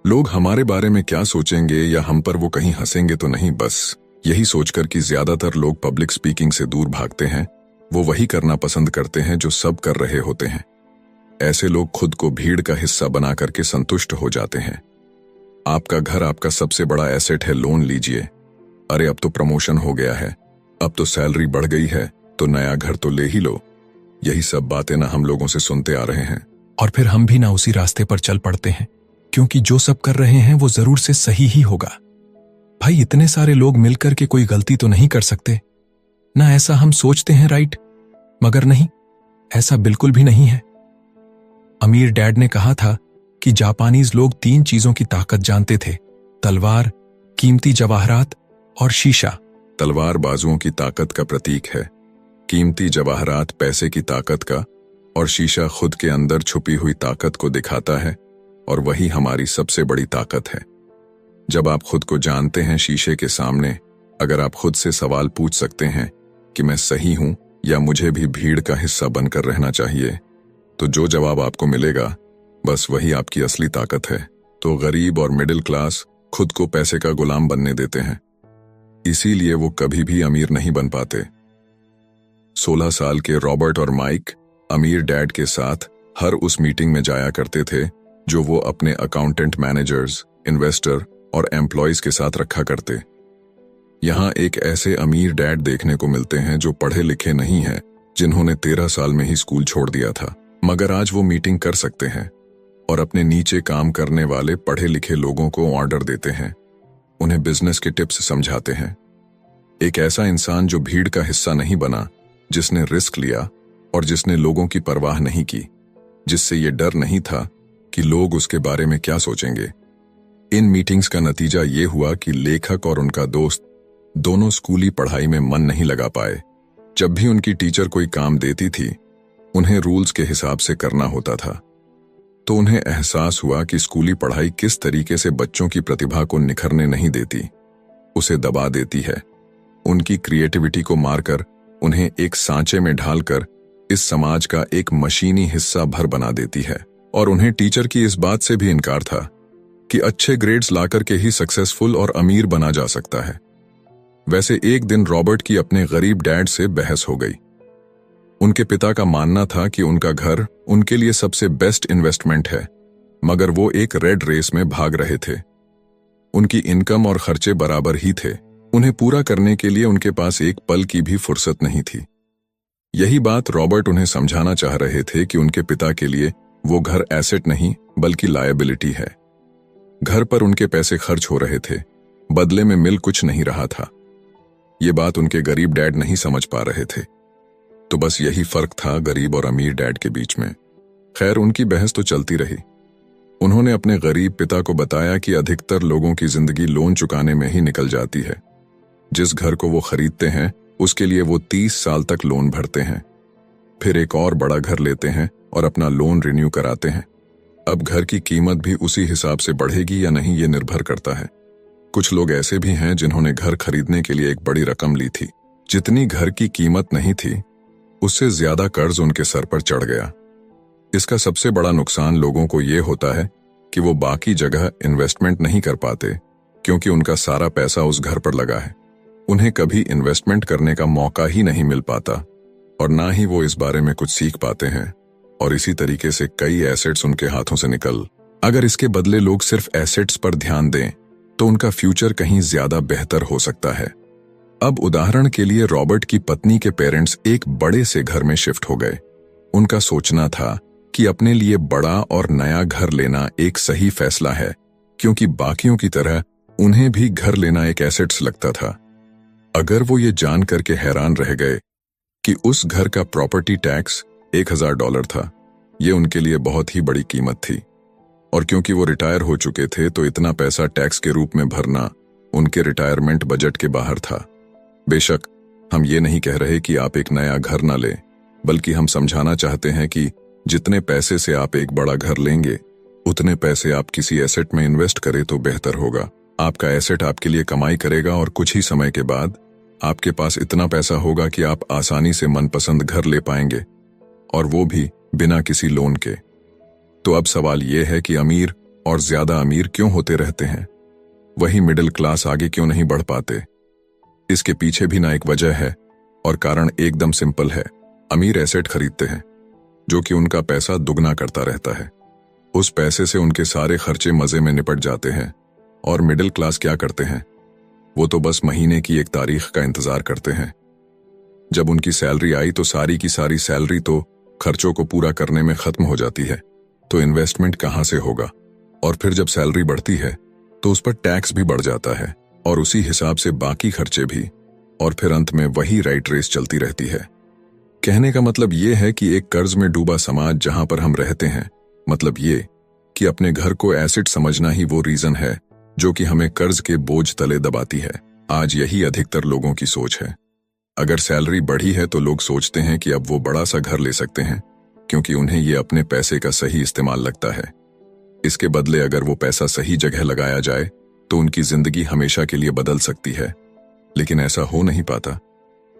लोग हमारे बारे में क्या सोचेंगे या हम पर वो कहीं हंसेंगे तो नहीं, बस यही सोचकर कि ज्यादातर लोग पब्लिक स्पीकिंग से दूर भागते हैं। वो वही करना पसंद करते हैं जो सब कर रहे होते हैं। ऐसे लोग खुद को भीड़ का हिस्सा बना करके संतुष्ट हो जाते हैं। आपका घर आपका सबसे बड़ा एसेट है, लोन लीजिए। अरे अब तो प्रमोशन हो गया है, अब तो सैलरी बढ़ गई है, तो नया घर तो ले ही लो। यही सब बातें ना हम लोगों से सुनते आ रहे हैं, और फिर हम भी ना उसी रास्ते पर चल पड़ते हैं, क्योंकि जो सब कर रहे हैं वो जरूर से सही ही होगा। भाई इतने सारे लोग मिलकर के कोई गलती तो नहीं कर सकते ना, ऐसा हम सोचते हैं राइट? मगर नहीं, ऐसा बिल्कुल भी नहीं है। अमीर डैड ने कहा था कि जापानीज लोग 3 चीजों की ताकत जानते थे, तलवार, कीमती जवाहरात और शीशा। तलवार बाजुओं की ताकत का प्रतीक है, कीमती जवाहरात पैसे की ताकत का, और शीशा खुद के अंदर छुपी हुई ताकत को दिखाता है, और वही हमारी सबसे बड़ी ताकत है। जब आप खुद को जानते हैं शीशे के सामने, अगर आप खुद से सवाल पूछ सकते हैं कि मैं सही हूं या मुझे भी भीड़ का हिस्सा बनकर रहना चाहिए, तो जो जवाब आपको मिलेगा बस वही आपकी असली ताकत है। तो गरीब और मिडिल क्लास खुद को पैसे का गुलाम बनने देते हैं, इसीलिए वो कभी भी अमीर नहीं बन पाते। 16 साल के रॉबर्ट और माइक अमीर डैड के साथ हर उस मीटिंग में जाया करते थे जो वो अपने अकाउंटेंट, मैनेजर्स, इन्वेस्टर और एम्प्लॉयज के साथ रखा करते। यहां एक ऐसे अमीर डैड देखने को मिलते हैं जो पढ़े लिखे नहीं हैं, जिन्होंने 13 साल में ही स्कूल छोड़ दिया था, मगर आज वो मीटिंग कर सकते हैं और अपने नीचे काम करने वाले पढ़े लिखे लोगों को ऑर्डर देते हैं, उन्हें बिजनेस के टिप्स समझाते हैं। एक ऐसा इंसान जो भीड़ का हिस्सा नहीं बना, जिसने रिस्क लिया और जिसने लोगों की परवाह नहीं की, जिससे ये डर नहीं था कि लोग उसके बारे में क्या सोचेंगे। इन मीटिंग्स का नतीजा ये हुआ कि लेखक और उनका दोस्त दोनों स्कूली पढ़ाई में मन नहीं लगा पाए। जब भी उनकी टीचर कोई काम देती थी, उन्हें रूल्स के हिसाब से करना होता था, तो उन्हें एहसास हुआ कि स्कूली पढ़ाई किस तरीके से बच्चों की प्रतिभा को निखरने नहीं देती, उसे दबा देती है। उनकी क्रिएटिविटी को मारकर, उन्हें एक सांचे में ढालकर इस समाज का एक मशीनी हिस्सा भर बना देती है। और उन्हें टीचर की इस बात से भी इनकार था कि अच्छे ग्रेड्स लाकर के ही सक्सेसफुल और अमीर बना जा सकता है। वैसे एक दिन रॉबर्ट की अपने गरीब डैड से बहस हो गई। उनके पिता का मानना था कि उनका घर उनके लिए सबसे बेस्ट इन्वेस्टमेंट है, मगर वो एक रेड रेस में भाग रहे थे। उनकी इनकम और खर्चे बराबर ही थे, उन्हें पूरा करने के लिए उनके पास एक पल की भी फुर्सत नहीं थी। यही बात रॉबर्ट उन्हें समझाना चाह रहे थे कि उनके पिता के लिए वो घर एसेट नहीं बल्कि लायबिलिटी है। घर पर उनके पैसे खर्च हो रहे थे, बदले में मिल कुछ नहीं रहा था। ये बात उनके गरीब डैड नहीं समझ पा रहे थे। तो बस यही फर्क था गरीब और अमीर डैड के बीच में। खैर, उनकी बहस तो चलती रही। उन्होंने अपने गरीब पिता को बताया कि अधिकतर लोगों की जिंदगी लोन चुकाने में ही निकल जाती है। जिस घर को वो खरीदते हैं उसके लिए वो 30 साल तक लोन भरते हैं, फिर एक और बड़ा घर लेते हैं और अपना लोन रिन्यू कराते हैं। अब घर की कीमत भी उसी हिसाब से बढ़ेगी या नहीं, ये निर्भर करता है। कुछ लोग ऐसे भी हैं जिन्होंने घर खरीदने के लिए एक बड़ी रकम ली थी, जितनी घर की कीमत नहीं थी उससे ज्यादा कर्ज उनके सर पर चढ़ गया। इसका सबसे बड़ा नुकसान लोगों को ये होता है कि वो बाकी जगह इन्वेस्टमेंट नहीं कर पाते, क्योंकि उनका सारा पैसा उस घर पर लगा है। उन्हें कभी इन्वेस्टमेंट करने का मौका ही नहीं मिल पाता और ना ही वो इस बारे में कुछ सीख पाते हैं, और इसी तरीके से कई एसेट्स उनके हाथों से निकल। अगर इसके बदले लोग सिर्फ एसेट्स पर ध्यान दें तो उनका फ्यूचर कहीं ज्यादा बेहतर हो सकता है। अब उदाहरण के लिए रॉबर्ट की पत्नी के पेरेंट्स एक बड़े से घर में शिफ्ट हो गए। उनका सोचना था कि अपने लिए बड़ा और नया घर लेना एक सही फैसला है, क्योंकि बाकियों की तरह उन्हें भी घर लेना एक एसेट्स लगता था। अगर वो ये जान करके हैरान रह गए कि उस घर का प्रॉपर्टी टैक्स $1000 था, ये उनके लिए बहुत ही बड़ी कीमत थी, और क्योंकि वो रिटायर हो चुके थे तो इतना पैसा टैक्स के रूप में भरना उनके रिटायरमेंट बजट के बाहर था। बेशक हम ये नहीं कह रहे कि आप एक नया घर ना लें, बल्कि हम समझाना चाहते हैं कि जितने पैसे से आप एक बड़ा घर लेंगे, उतने पैसे आप किसी एसेट में इन्वेस्ट करें तो बेहतर होगा। आपका एसेट आपके लिए कमाई करेगा और कुछ ही समय के बाद आपके पास इतना पैसा होगा कि आप आसानी से मनपसंद घर ले पाएंगे, और वो भी बिना किसी लोन के। तो अब सवाल ये है कि अमीर और ज्यादा अमीर क्यों होते रहते हैं, वही मिडिल क्लास आगे क्यों नहीं बढ़ पाते? इसके पीछे भी ना एक वजह है, और कारण एकदम सिंपल है। अमीर एसेट खरीदते हैं जो कि उनका पैसा दुगना करता रहता है। उस पैसे से उनके सारे खर्चे मजे में निपट जाते हैं, और मिडिल क्लास क्या करते हैं, वो तो बस महीने की एक तारीख का इंतजार करते हैं। जब उनकी सैलरी आई तो सारी की सारी सैलरी तो खर्चों को पूरा करने में खत्म हो जाती है, तो इन्वेस्टमेंट कहां से होगा? और फिर जब सैलरी बढ़ती है तो उस पर टैक्स भी बढ़ जाता है, और उसी हिसाब से बाकी खर्चे भी, और फिर अंत में वही राइट रेस चलती रहती है। कहने का मतलब ये है कि एक कर्ज में डूबा समाज जहां पर हम रहते हैं, मतलब ये कि अपने घर को एसेट समझना ही वो रीजन है जो कि हमें कर्ज के बोझ तले दबाती है। आज यही अधिकतर लोगों की सोच है। अगर सैलरी बढ़ी है तो लोग सोचते हैं कि अब वो बड़ा सा घर ले सकते हैं, क्योंकि उन्हें ये अपने पैसे का सही इस्तेमाल लगता है। इसके बदले अगर वो पैसा सही जगह लगाया जाए तो उनकी जिंदगी हमेशा के लिए बदल सकती है। लेकिन ऐसा हो नहीं पाता,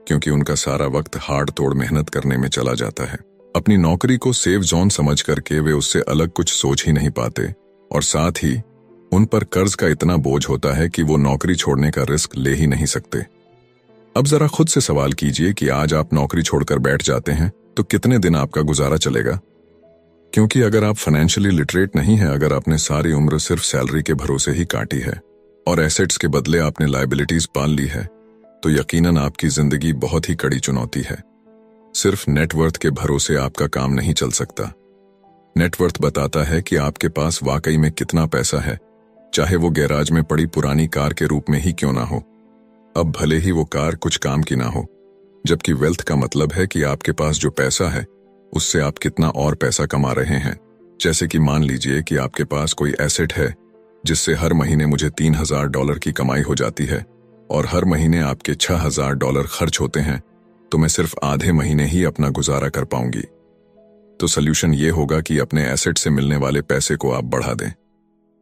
क्योंकि उनका सारा वक्त हार्ड तोड़ मेहनत करने में चला जाता है। अपनी नौकरी को सेफ जोन समझ करके वे उससे अलग कुछ सोच ही नहीं पाते, और साथ ही उन पर कर्ज का इतना बोझ होता है कि वो नौकरी छोड़ने का रिस्क ले ही नहीं सकते। अब जरा खुद से सवाल कीजिए कि आज आप नौकरी छोड़कर बैठ जाते हैं तो कितने दिन आपका गुजारा चलेगा? क्योंकि अगर आप फाइनेंशियली लिटरेट नहीं हैं, अगर आपने सारी उम्र सिर्फ सैलरी के भरोसे ही काटी है और एसेट्स के बदले आपने लायबिलिटीज पाल ली है, तो यकीनन आपकी जिंदगी बहुत ही कड़ी चुनौती है। सिर्फ नेटवर्थ के भरोसे आपका काम नहीं चल सकता। नेटवर्थ बताता है कि आपके पास वाकई में कितना पैसा है, चाहे वो गैराज में पड़ी पुरानी कार के रूप में ही क्यों ना हो। अब भले ही वो कार कुछ काम की ना हो, जबकि वेल्थ का मतलब है कि आपके पास जो पैसा है उससे आप कितना और पैसा कमा रहे हैं। जैसे कि मान लीजिए कि आपके पास कोई एसेट है जिससे हर महीने मुझे $3000 की कमाई हो जाती है और हर महीने आपके $6000 खर्च होते हैं, तो मैं सिर्फ आधे महीने ही अपना गुजारा कर पाऊंगी। तो सल्यूशन ये होगा कि अपने एसेट से मिलने वाले पैसे को आप बढ़ा दें।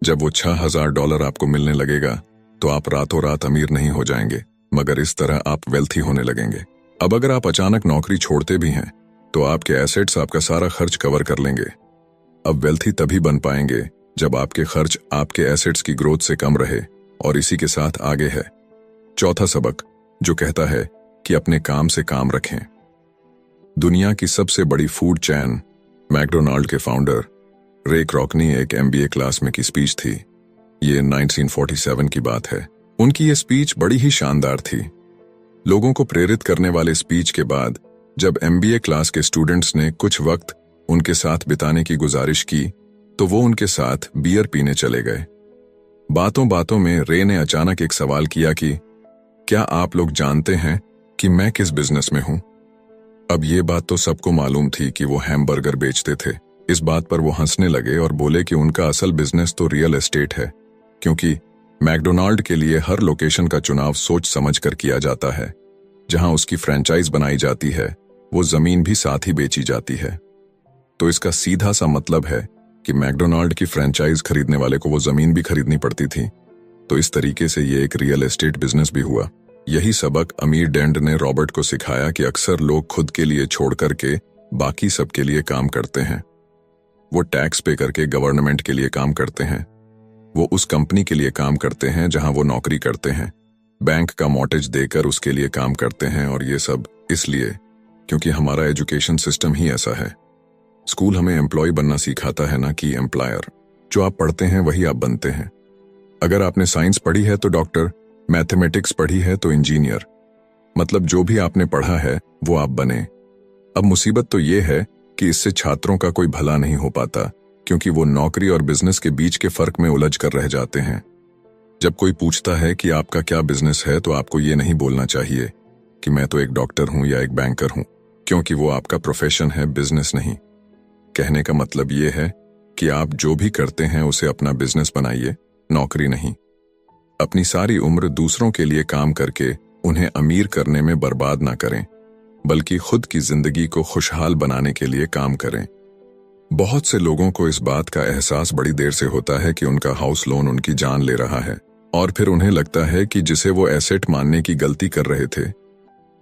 जब वो $6000 आपको मिलने लगेगा तो आप रातों रात अमीर नहीं हो जाएंगे, मगर इस तरह आप वेल्थी होने लगेंगे। अब अगर आप अचानक नौकरी छोड़ते भी हैं तो आपके एसेट्स आपका सारा खर्च कवर कर लेंगे। अब वेल्थी तभी बन पाएंगे जब आपके खर्च आपके एसेट्स की ग्रोथ से कम रहे, और इसी के साथ आगे है चौथा सबक, जो कहता है कि अपने काम से काम रखें। दुनिया की सबसे बड़ी फूड चेन मैकडोनाल्ड के फाउंडर रे क्रॉकनी एक MBA क्लास में की स्पीच थी। ये 1947 की बात है। उनकी ये स्पीच बड़ी ही शानदार थी। लोगों को प्रेरित करने वाले स्पीच के बाद जब MBA क्लास के स्टूडेंट्स ने कुछ वक्त उनके साथ बिताने की गुजारिश की तो वो उनके साथ बियर पीने चले गए। बातों बातों में रे ने अचानक एक सवाल किया कि क्या आप लोग जानते हैं कि मैं किस बिजनेस में हूं? अब ये बात तो सबको मालूम थी कि वो हैमबर्गर बेचते थे। इस बात पर वो हंसने लगे और बोले कि उनका असल बिजनेस तो रियल एस्टेट है, क्योंकि मैकडोनाल्ड के लिए हर लोकेशन का चुनाव सोच समझ कर किया जाता है। जहां उसकी फ्रेंचाइज बनाई जाती है वो जमीन भी साथ ही बेची जाती है। तो इसका सीधा सा मतलब है कि मैकडोनाल्ड की फ्रेंचाइज खरीदने वाले को वो जमीन भी खरीदनी पड़ती थी। तो इस तरीके से ये एक रियल एस्टेट बिजनेस भी हुआ। यही सबक अमीर डैड ने रॉबर्ट को सिखाया कि अक्सर लोग खुद के लिए छोड़ करके बाकी सबके लिए काम करते हैं। वो टैक्स पे करके गवर्नमेंट के लिए काम करते हैं, वो उस कंपनी के लिए काम करते हैं जहां वो नौकरी करते हैं, बैंक का मॉर्टगेज देकर उसके लिए काम करते हैं, और ये सब इसलिए क्योंकि हमारा एजुकेशन सिस्टम ही ऐसा है। स्कूल हमें एम्प्लॉय बनना सिखाता है, ना कि एम्प्लॉयर। जो आप पढ़ते हैं वही आप बनते हैं। अगर आपने साइंस पढ़ी है तो डॉक्टर, मैथमेटिक्स पढ़ी है तो इंजीनियर, मतलब जो भी आपने पढ़ा है वो आप बने। अब मुसीबत तो ये है कि इससे छात्रों का कोई भला नहीं हो पाता, क्योंकि वो नौकरी और बिजनेस के बीच के फर्क में उलझ कर रह जाते हैं। जब कोई पूछता है कि आपका क्या बिजनेस है तो आपको ये नहीं बोलना चाहिए कि मैं तो एक डॉक्टर हूं या एक बैंकर हूं, क्योंकि वो आपका प्रोफेशन है, बिजनेस नहीं। कहने का मतलब ये है कि आप जो भी करते हैं उसे अपना बिजनेस बनाइए, नौकरी नहीं। अपनी सारी उम्र दूसरों के लिए काम करके उन्हें अमीर करने में बर्बाद ना करें, बल्कि खुद की जिंदगी को खुशहाल बनाने के लिए काम करें। बहुत से लोगों को इस बात का एहसास बड़ी देर से होता है कि उनका हाउस लोन उनकी जान ले रहा है, और फिर उन्हें लगता है कि जिसे वो एसेट मानने की गलती कर रहे थे,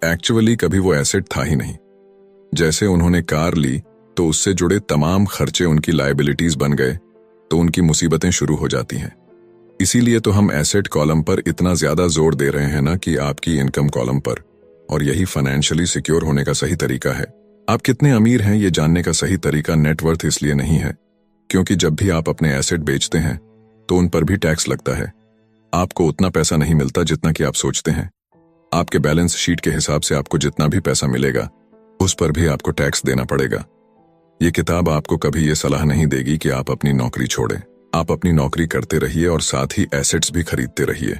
एक्चुअली कभी वो एसेट था ही नहीं। जैसे उन्होंने कार ली तो उससे जुड़े तमाम खर्चे उनकी लायबिलिटीज बन गए, तो उनकी मुसीबतें शुरू हो जाती हैं। इसीलिए तो हम एसेट कॉलम पर इतना ज्यादा जोर दे रहे हैं ना कि आपकी इनकम कॉलम पर, और यही फाइनेंशियली सिक्योर होने का सही तरीका है। आप कितने अमीर हैं ये जानने का सही तरीका नेटवर्थ इसलिए नहीं है, क्योंकि जब भी आप अपने एसेट बेचते हैं तो उन पर भी टैक्स लगता है। आपको उतना पैसा नहीं मिलता जितना कि आप सोचते हैं। आपके बैलेंस शीट के हिसाब से आपको जितना भी पैसा मिलेगा उस पर भी आपको टैक्स देना पड़ेगा। ये किताब आपको कभी ये सलाह नहीं देगी कि आप अपनी नौकरी छोड़ें। आप अपनी नौकरी करते रहिए और साथ ही एसेट्स भी खरीदते रहिए।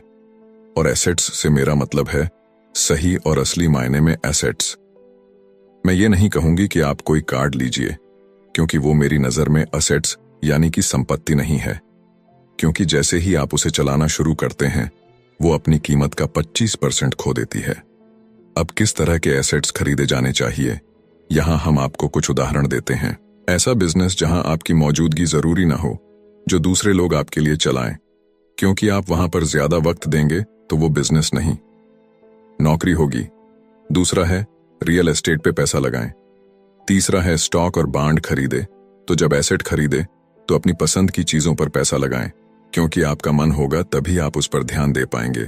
और एसेट्स से मेरा मतलब है सही और असली मायने में एसेट्स। मैं ये नहीं कहूंगी कि आप कोई कार्ड लीजिए, क्योंकि वो मेरी नजर में असेट्स यानी कि संपत्ति नहीं है, क्योंकि जैसे ही आप उसे चलाना शुरू करते हैं वो अपनी कीमत का 25% खो देती है। अब किस तरह के एसेट्स खरीदे जाने चाहिए, यहां हम आपको कुछ उदाहरण देते हैं। ऐसा बिजनेस जहां आपकी मौजूदगी जरूरी ना हो, जो दूसरे लोग आपके लिए चलाएं, क्योंकि आप वहां पर ज्यादा वक्त देंगे तो वो बिजनेस नहीं, नौकरी होगी। दूसरा है रियल एस्टेट पे पैसा लगाएं। तीसरा है स्टॉक और बांड खरीदे। तो जब एसेट खरीदे तो अपनी पसंद की चीजों पर पैसा लगाएं, क्योंकि आपका मन होगा तभी आप उस पर ध्यान दे पाएंगे।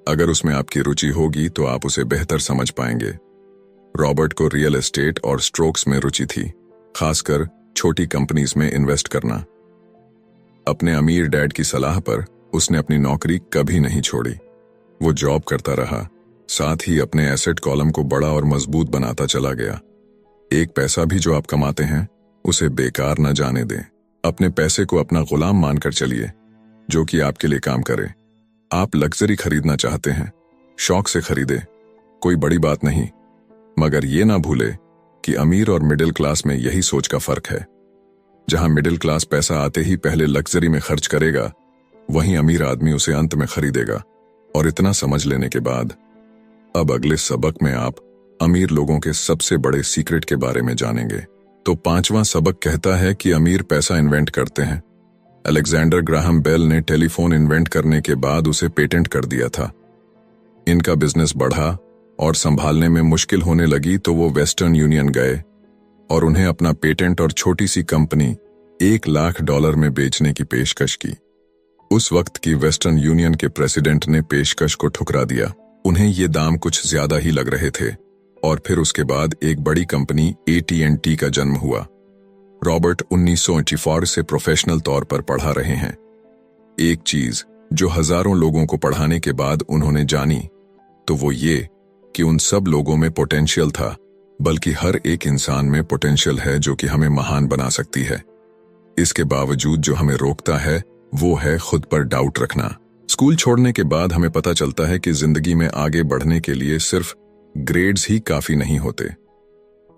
अगर उसमें आपकी रुचि होगी तो आप उसे बेहतर समझ पाएंगे। रॉबर्ट को रियल एस्टेट और स्ट्रोक्स में रुचि थी, खासकर छोटी कंपनीज में इन्वेस्ट करना। अपने अमीर डैड की सलाह पर उसने अपनी नौकरी कभी नहीं छोड़ी। वो जॉब करता रहा, साथ ही अपने एसेट कॉलम को बड़ा और मजबूत बनाता चला गया। एक पैसा भी जो आप कमाते हैं उसे बेकार न जाने दें। अपने पैसे को अपना गुलाम मानकर चलिए, जो कि आपके लिए काम करे। आप लग्जरी खरीदना चाहते हैं, शौक से खरीदे, कोई बड़ी बात नहीं, मगर ये ना भूले कि अमीर और मिडिल क्लास में यही सोच का फर्क है। जहां मिडिल क्लास पैसा आते ही पहले लग्जरी में खर्च करेगा, वहीं अमीर आदमी उसे अंत में खरीदेगा। और इतना समझ लेने के बाद अब अगले सबक में आप अमीर लोगों के सबसे बड़े सीक्रेट के बारे में जानेंगे। तो 5वां सबक कहता है कि अमीर पैसा इन्वेंट करते हैं। अलेक्जेंडर ग्राहम बेल ने टेलीफोन इन्वेंट करने के बाद उसे पेटेंट कर दिया था। इनका बिजनेस बढ़ा और संभालने में मुश्किल होने लगी तो वो वेस्टर्न यूनियन गए और उन्हें अपना पेटेंट और छोटी सी कंपनी $1 लाख में बेचने की पेशकश की। उस वक्त की वेस्टर्न यूनियन के प्रेसिडेंट ने पेशकश को ठुकरा दिया। उन्हें ये दाम कुछ ज्यादा ही लग रहे थे और फिर उसके बाद एक बड़ी कंपनी AT&T का जन्म हुआ। रॉबर्ट 1984 से प्रोफेशनल तौर पर पढ़ा रहे हैं। एक चीज जो हजारों लोगों को पढ़ाने के बाद उन्होंने जानी तो वो ये कि उन सब लोगों में पोटेंशियल था, बल्कि हर एक इंसान में पोटेंशियल है जो कि हमें महान बना सकती है। इसके बावजूद जो हमें रोकता है वो है खुद पर डाउट रखना। स्कूल छोड़ने के बाद हमें पता चलता है कि जिंदगी में आगे बढ़ने के लिए सिर्फ ग्रेड्स ही काफी नहीं होते।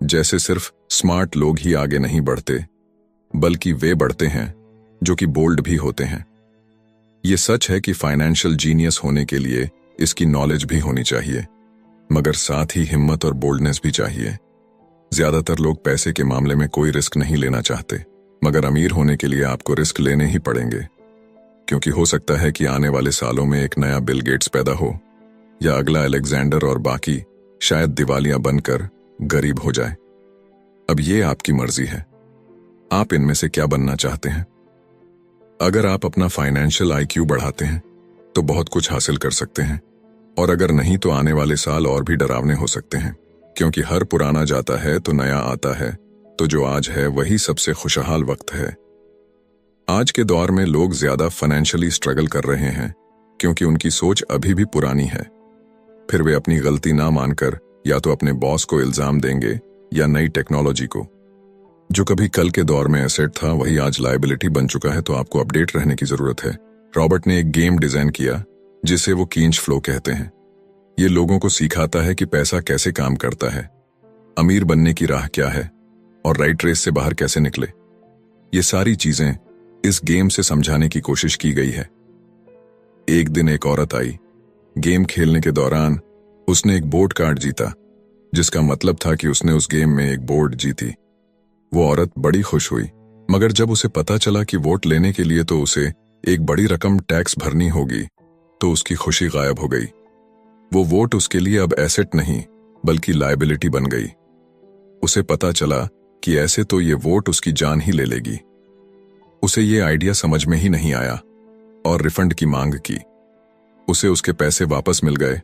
जैसे सिर्फ स्मार्ट लोग ही आगे नहीं बढ़ते, बल्कि वे बढ़ते हैं जो कि बोल्ड भी होते हैं। ये सच है कि फाइनेंशियल जीनियस होने के लिए इसकी नॉलेज भी होनी चाहिए, मगर साथ ही हिम्मत और बोल्डनेस भी चाहिए। ज्यादातर लोग पैसे के मामले में कोई रिस्क नहीं लेना चाहते, मगर अमीर होने के लिए आपको रिस्क लेने ही पड़ेंगे, क्योंकि हो सकता है कि आने वाले सालों में एक नया बिल गेट्स पैदा हो या अगला अलेक्जेंडर और बाकी शायद दिवालिया बनकर गरीब हो जाए। अब ये आपकी मर्जी है, आप इनमें से क्या बनना चाहते हैं। अगर आप अपना फाइनेंशियल IQ बढ़ाते हैं तो बहुत कुछ हासिल कर सकते हैं, और अगर नहीं तो आने वाले साल और भी डरावने हो सकते हैं, क्योंकि हर पुराना जाता है तो नया आता है। तो जो आज है वही सबसे खुशहाल वक्त है। आज के दौर में लोग ज्यादा फाइनेंशियली स्ट्रगल कर रहे हैं क्योंकि उनकी सोच अभी भी पुरानी है। फिर वे अपनी गलती ना मानकर या तो अपने बॉस को इल्जाम देंगे या नई टेक्नोलॉजी को। जो कभी कल के दौर में एसेट था वही आज लायबिलिटी बन चुका है, तो आपको अपडेट रहने की जरूरत है। रॉबर्ट ने एक गेम डिजाइन किया जिसे वो कींच फ्लो कहते हैं। ये लोगों को सिखाता है कि पैसा कैसे काम करता है, अमीर बनने की राह क्या है और राइट रेस से बाहर कैसे निकले। ये सारी चीजें इस गेम से समझाने की कोशिश की गई है। एक दिन एक औरत आई। गेम खेलने के दौरान उसने एक बोर्ड कार्ड जीता, जिसका मतलब था कि उसने उस गेम में एक बोर्ड जीती। वो औरत बड़ी खुश हुई, मगर जब उसे पता चला कि वोट लेने के लिए तो उसे एक बड़ी रकम टैक्स भरनी होगी, तो उसकी खुशी गायब हो गई। वो वोट उसके लिए अब एसेट नहीं बल्कि लायबिलिटी बन गई। उसे पता चला कि ऐसे तो ये वोट उसकी जान ही ले लेगी। उसे ये आइडिया समझ में ही नहीं आया और रिफंड की मांग की। उसे उसके पैसे वापस मिल गए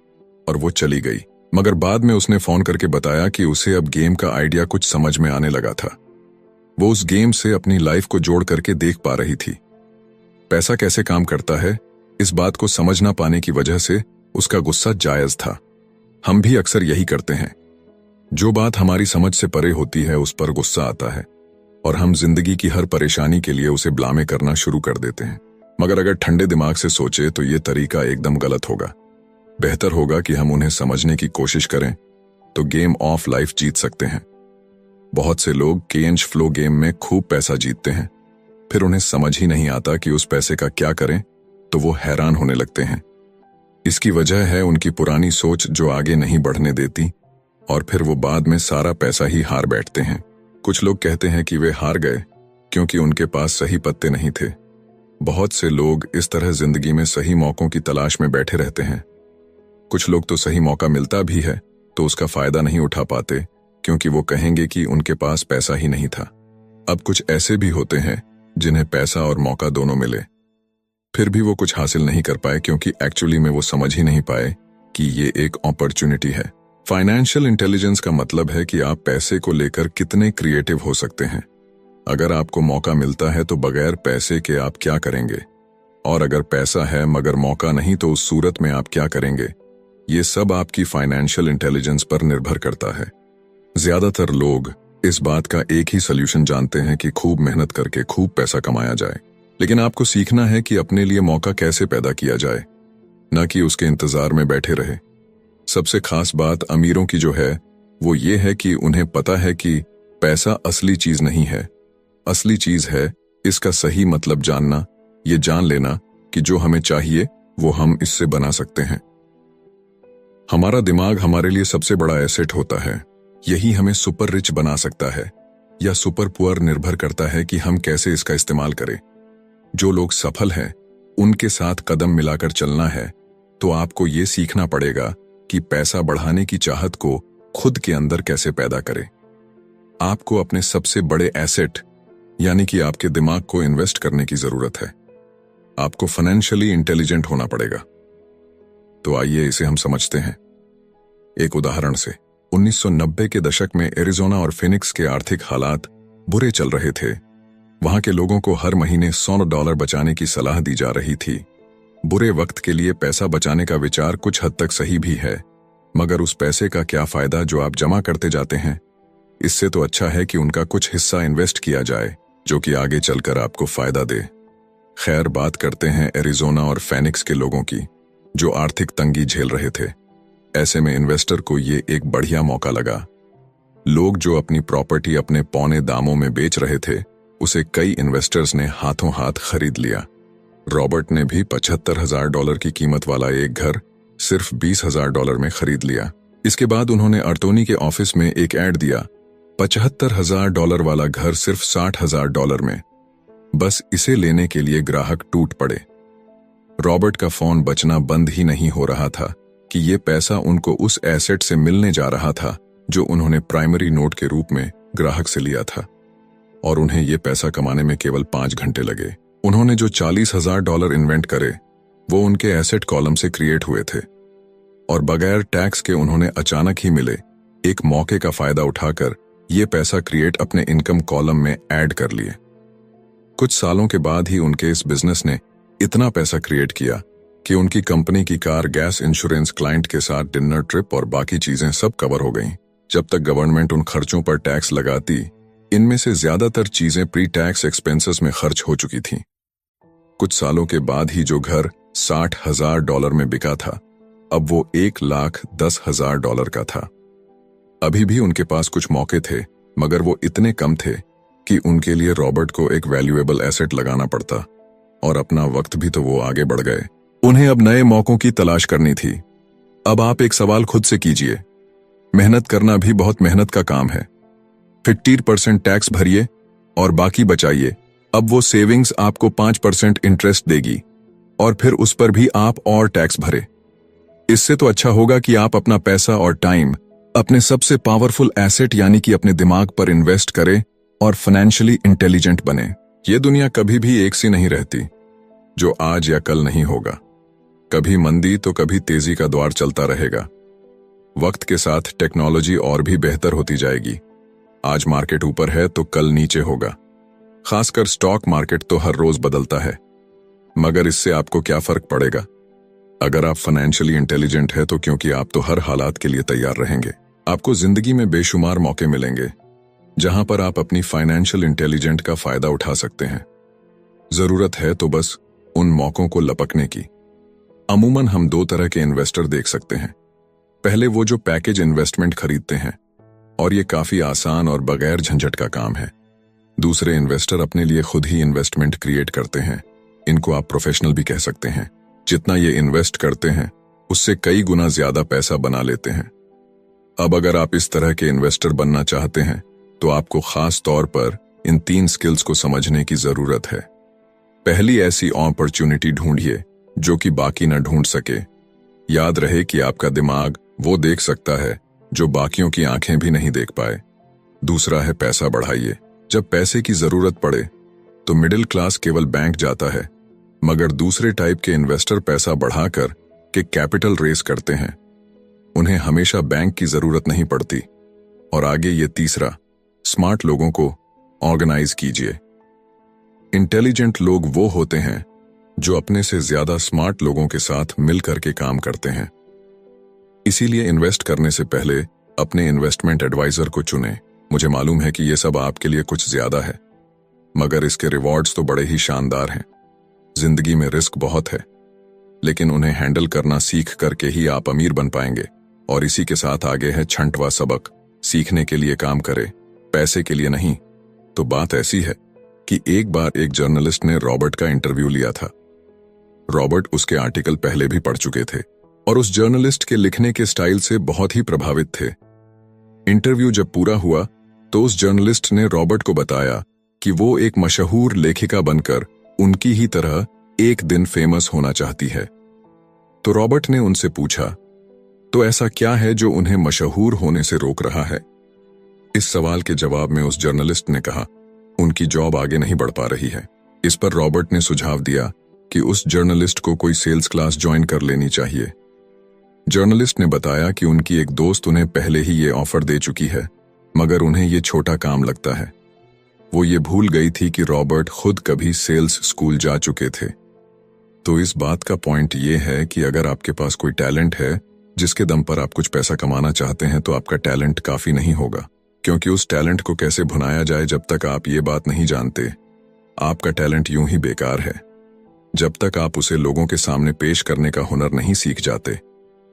और वो चली गई, मगर बाद में उसने फोन करके बताया कि उसे अब गेम का आइडिया कुछ समझ में आने लगा था। वो उस गेम से अपनी लाइफ को जोड़ करके देख पा रही थी। पैसा कैसे काम करता है, इस बात को समझ ना पाने की वजह से उसका गुस्सा जायज था। हम भी अक्सर यही करते हैं। जो बात हमारी समझ से परे होती है उस पर गुस्सा आता है और हम जिंदगी की हर परेशानी के लिए उसे ब्लामे करना शुरू कर देते हैं। मगर अगर ठंडे दिमाग से सोचे तो ये तरीका एकदम गलत होगा। बेहतर होगा कि हम उन्हें समझने की कोशिश करें तो गेम ऑफ लाइफ जीत सकते हैं। बहुत से लोग कैश फ्लो गेम में खूब पैसा जीतते हैं, फिर उन्हें समझ ही नहीं आता कि उस पैसे का क्या करें, तो वो हैरान होने लगते हैं। इसकी वजह है उनकी पुरानी सोच जो आगे नहीं बढ़ने देती, और फिर वो बाद में सारा पैसा ही हार बैठते हैं। कुछ लोग कहते हैं कि वे हार गए क्योंकि उनके पास सही पत्ते नहीं थे। बहुत से लोग इस तरह जिंदगी में सही मौकों की तलाश में बैठे रहते हैं। कुछ लोग तो सही मौका मिलता भी है तो उसका फायदा नहीं उठा पाते क्योंकि वो कहेंगे कि उनके पास पैसा ही नहीं था। अब कुछ ऐसे भी होते हैं जिन्हें पैसा और मौका दोनों मिले, फिर भी वो कुछ हासिल नहीं कर पाए क्योंकि एक्चुअली में वो समझ ही नहीं पाए कि ये एक अपॉर्चुनिटी है। फाइनेंशियल इंटेलिजेंस का मतलब है कि आप पैसे को लेकर कितने क्रिएटिव हो सकते हैं। अगर आपको मौका मिलता है तो बगैर पैसे के आप क्या करेंगे, और अगर पैसा है मगर मौका नहीं तो उस सूरत में आप क्या करेंगे। ये सब आपकी फाइनेंशियल इंटेलिजेंस पर निर्भर करता है। ज्यादातर लोग इस बात का एक ही सॉल्यूशन जानते हैं कि खूब मेहनत करके खूब पैसा कमाया जाए, लेकिन आपको सीखना है कि अपने लिए मौका कैसे पैदा किया जाए, न कि उसके इंतजार में बैठे रहे। सबसे खास बात अमीरों की जो है वो ये है कि उन्हें पता है कि पैसा असली चीज नहीं है। असली चीज है इसका सही मतलब जानना, ये जान लेना कि जो हमें चाहिए वो हम इससे बना सकते हैं। हमारा दिमाग हमारे लिए सबसे बड़ा एसेट होता है। यही हमें सुपर रिच बना सकता है या सुपर पुअर, निर्भर करता है कि हम कैसे इसका इस्तेमाल करें। जो लोग सफल हैं उनके साथ कदम मिलाकर चलना है तो आपको ये सीखना पड़ेगा कि पैसा बढ़ाने की चाहत को खुद के अंदर कैसे पैदा करें। आपको अपने सबसे बड़े एसेट यानी कि आपके दिमाग को इन्वेस्ट करने की जरूरत है। आपको फाइनेंशियली इंटेलिजेंट होना पड़ेगा। तो आइए इसे हम समझते हैं एक उदाहरण से। 1990 के दशक में एरिज़ोना और फिनिक्स के आर्थिक हालात बुरे चल रहे थे। वहां के लोगों को हर महीने $100 बचाने की सलाह दी जा रही थी। बुरे वक्त के लिए पैसा बचाने का विचार कुछ हद तक सही भी है, मगर उस पैसे का क्या फायदा जो आप जमा करते जाते हैं। इससे तो अच्छा है कि उनका कुछ हिस्सा इन्वेस्ट किया जाए जो कि आगे चलकर आपको फायदा दे। खैर, बात करते हैं एरिज़ोना और फेनिक्स के लोगों की जो आर्थिक तंगी झेल रहे थे। ऐसे में इन्वेस्टर को ये एक बढ़िया मौका लगा। लोग जो अपनी प्रॉपर्टी अपने पौने दामों में बेच रहे थे उसे कई इन्वेस्टर्स ने हाथों हाथ खरीद लिया। रॉबर्ट ने भी $75,000 की कीमत वाला एक घर सिर्फ $20,000 में खरीद लिया। इसके बाद उन्होंने अर्टोनी के ऑफिस में एक ऐड दिया, $75,000 वाला घर सिर्फ $60,000 में। बस इसे लेने के लिए ग्राहक टूट पड़े। रॉबर्ट का फोन बजना बंद ही नहीं हो रहा था कि ये पैसा उनको उस एसेट से मिलने जा रहा था जो उन्होंने प्राइमरी नोट के रूप में ग्राहक से लिया था, और उन्हें ये पैसा कमाने में केवल 5 घंटे लगे। उन्होंने जो $40,000 इन्वेंट करे वो उनके एसेट कॉलम से क्रिएट हुए थे, और बगैर टैक्स के उन्होंने अचानक ही मिले एक मौके का फायदा उठाकर ये पैसा क्रिएट अपने इनकम कॉलम में ऐड कर लिए। कुछ सालों के बाद ही उनके इस बिजनेस ने इतना पैसा क्रिएट किया कि उनकी कंपनी की कार, गैस इंश्योरेंस, क्लाइंट के साथ डिनर ट्रिप और बाकी चीजें सब कवर हो गईं। जब तक गवर्नमेंट उन खर्चों पर टैक्स लगाती, इनमें से ज्यादातर चीजें प्री टैक्स एक्सपेंसेस में खर्च हो चुकी थीं। कुछ सालों के बाद ही जो घर $60,000 में बिका था, अब वो $1,10,000 का था। अभी भी उनके पास कुछ मौके थे, मगर वो इतने कम थे कि उनके लिए रॉबर्ट को एक वैल्यूएबल एसेट लगाना पड़ता, और अपना वक्त भी तो वो आगे बढ़ गए। उन्हें अब नए मौकों की तलाश करनी थी। अब आप एक सवाल खुद से कीजिए, मेहनत करना भी बहुत मेहनत का काम है। 50% टैक्स भरिए और बाकी बचाइए। अब वो सेविंग्स आपको 5% इंटरेस्ट देगी, और फिर उस पर भी आप और टैक्स भरे। इससे तो अच्छा होगा कि आप अपना पैसा और टाइम अपने सबसे पावरफुल एसेट यानी कि अपने दिमाग पर इन्वेस्ट करें और फाइनेंशियली इंटेलिजेंट बने। ये दुनिया कभी भी एक सी नहीं रहती, जो आज या कल नहीं होगा। कभी मंदी तो कभी तेजी का दौर चलता रहेगा। वक्त के साथ टेक्नोलॉजी और भी बेहतर होती जाएगी। आज मार्केट ऊपर है तो कल नीचे होगा। खासकर स्टॉक मार्केट तो हर रोज बदलता है, मगर इससे आपको क्या फर्क पड़ेगा? अगर आप फाइनेंशियली इंटेलिजेंट है तो क्योंकि आप तो हर हालात के लिए तैयार रहेंगे। आपको जिंदगी में बेशुमार मौके मिलेंगे जहां पर आप अपनी फाइनेंशियल इंटेलिजेंट का फायदा उठा सकते हैं। जरूरत है तो बस उन मौकों को लपकने की। अमूमन हम दो तरह के इन्वेस्टर देख सकते हैं। पहले वो जो पैकेज इन्वेस्टमेंट खरीदते हैं, और ये काफी आसान और बगैर झंझट का काम है। दूसरे इन्वेस्टर अपने लिए खुद ही इन्वेस्टमेंट क्रिएट करते हैं। इनको आप प्रोफेशनल भी कह सकते हैं। जितना ये इन्वेस्ट करते हैं उससे कई गुना ज्यादा पैसा बना लेते हैं। अब अगर आप इस तरह के इन्वेस्टर बनना चाहते हैं तो आपको खास तौर पर इन 3 स्किल्स को समझने की जरूरत है। पहली, ऐसी अपॉर्चुनिटी ढूंढिए जो कि बाकी न ढूंढ सके। याद रहे कि आपका दिमाग वो देख सकता है जो बाकियों की आंखें भी नहीं देख पाए। दूसरा है, पैसा बढ़ाइए। जब पैसे की जरूरत पड़े तो मिडिल क्लास केवल बैंक जाता है, मगर दूसरे टाइप के इन्वेस्टर पैसा बढ़ाकर के कैपिटल रेस करते हैं। उन्हें हमेशा बैंक की जरूरत नहीं पड़ती। और आगे ये तीसरा, स्मार्ट लोगों को ऑर्गेनाइज कीजिए। इंटेलिजेंट लोग वो होते हैं जो अपने से ज्यादा स्मार्ट लोगों के साथ मिलकर के काम करते हैं। इसीलिए इन्वेस्ट करने से पहले अपने इन्वेस्टमेंट एडवाइजर को चुनें। मुझे मालूम है कि यह सब आपके लिए कुछ ज्यादा है, मगर इसके रिवॉर्ड्स तो बड़े ही शानदार हैं। जिंदगी में रिस्क बहुत है, लेकिन उन्हें हैंडल करना सीख करके ही आप अमीर बन पाएंगे। और इसी के साथ आगे है 6वां सबक, सीखने के लिए काम करें, पैसे के लिए नहीं। तो बात ऐसी है कि एक बार एक जर्नलिस्ट ने रॉबर्ट का इंटरव्यू लिया था। रॉबर्ट उसके आर्टिकल पहले भी पढ़ चुके थे और उस जर्नलिस्ट के लिखने के स्टाइल से बहुत ही प्रभावित थे। इंटरव्यू जब पूरा हुआ तो उस जर्नलिस्ट ने रॉबर्ट को बताया कि वो एक मशहूर लेखिका बनकर उनकी ही तरह एक दिन फेमस होना चाहती है। तो रॉबर्ट ने उनसे पूछा, तो ऐसा क्या है जो उन्हें मशहूर होने से रोक रहा है? इस सवाल के जवाब में उस जर्नलिस्ट ने कहा, उनकी जॉब आगे नहीं बढ़ पा रही है। इस पर रॉबर्ट ने सुझाव दिया कि उस जर्नलिस्ट को कोई सेल्स क्लास ज्वाइन कर लेनी चाहिए। जर्नलिस्ट ने बताया कि उनकी एक दोस्त उन्हें पहले ही ये ऑफर दे चुकी है, मगर उन्हें ये छोटा काम लगता है। वो ये भूल गई थी कि रॉबर्ट खुद कभी सेल्स स्कूल जा चुके थे। तो इस बात का पॉइंट ये है कि अगर आपके पास कोई टैलेंट है जिसके दम पर आप कुछ पैसा कमाना चाहते हैं, तो आपका टैलेंट काफी नहीं होगा, क्योंकि उस टैलेंट को कैसे भुनाया जाए जब तक आप ये बात नहीं जानते, आपका टैलेंट यूं ही बेकार है। जब तक आप उसे लोगों के सामने पेश करने का हुनर नहीं सीख जाते,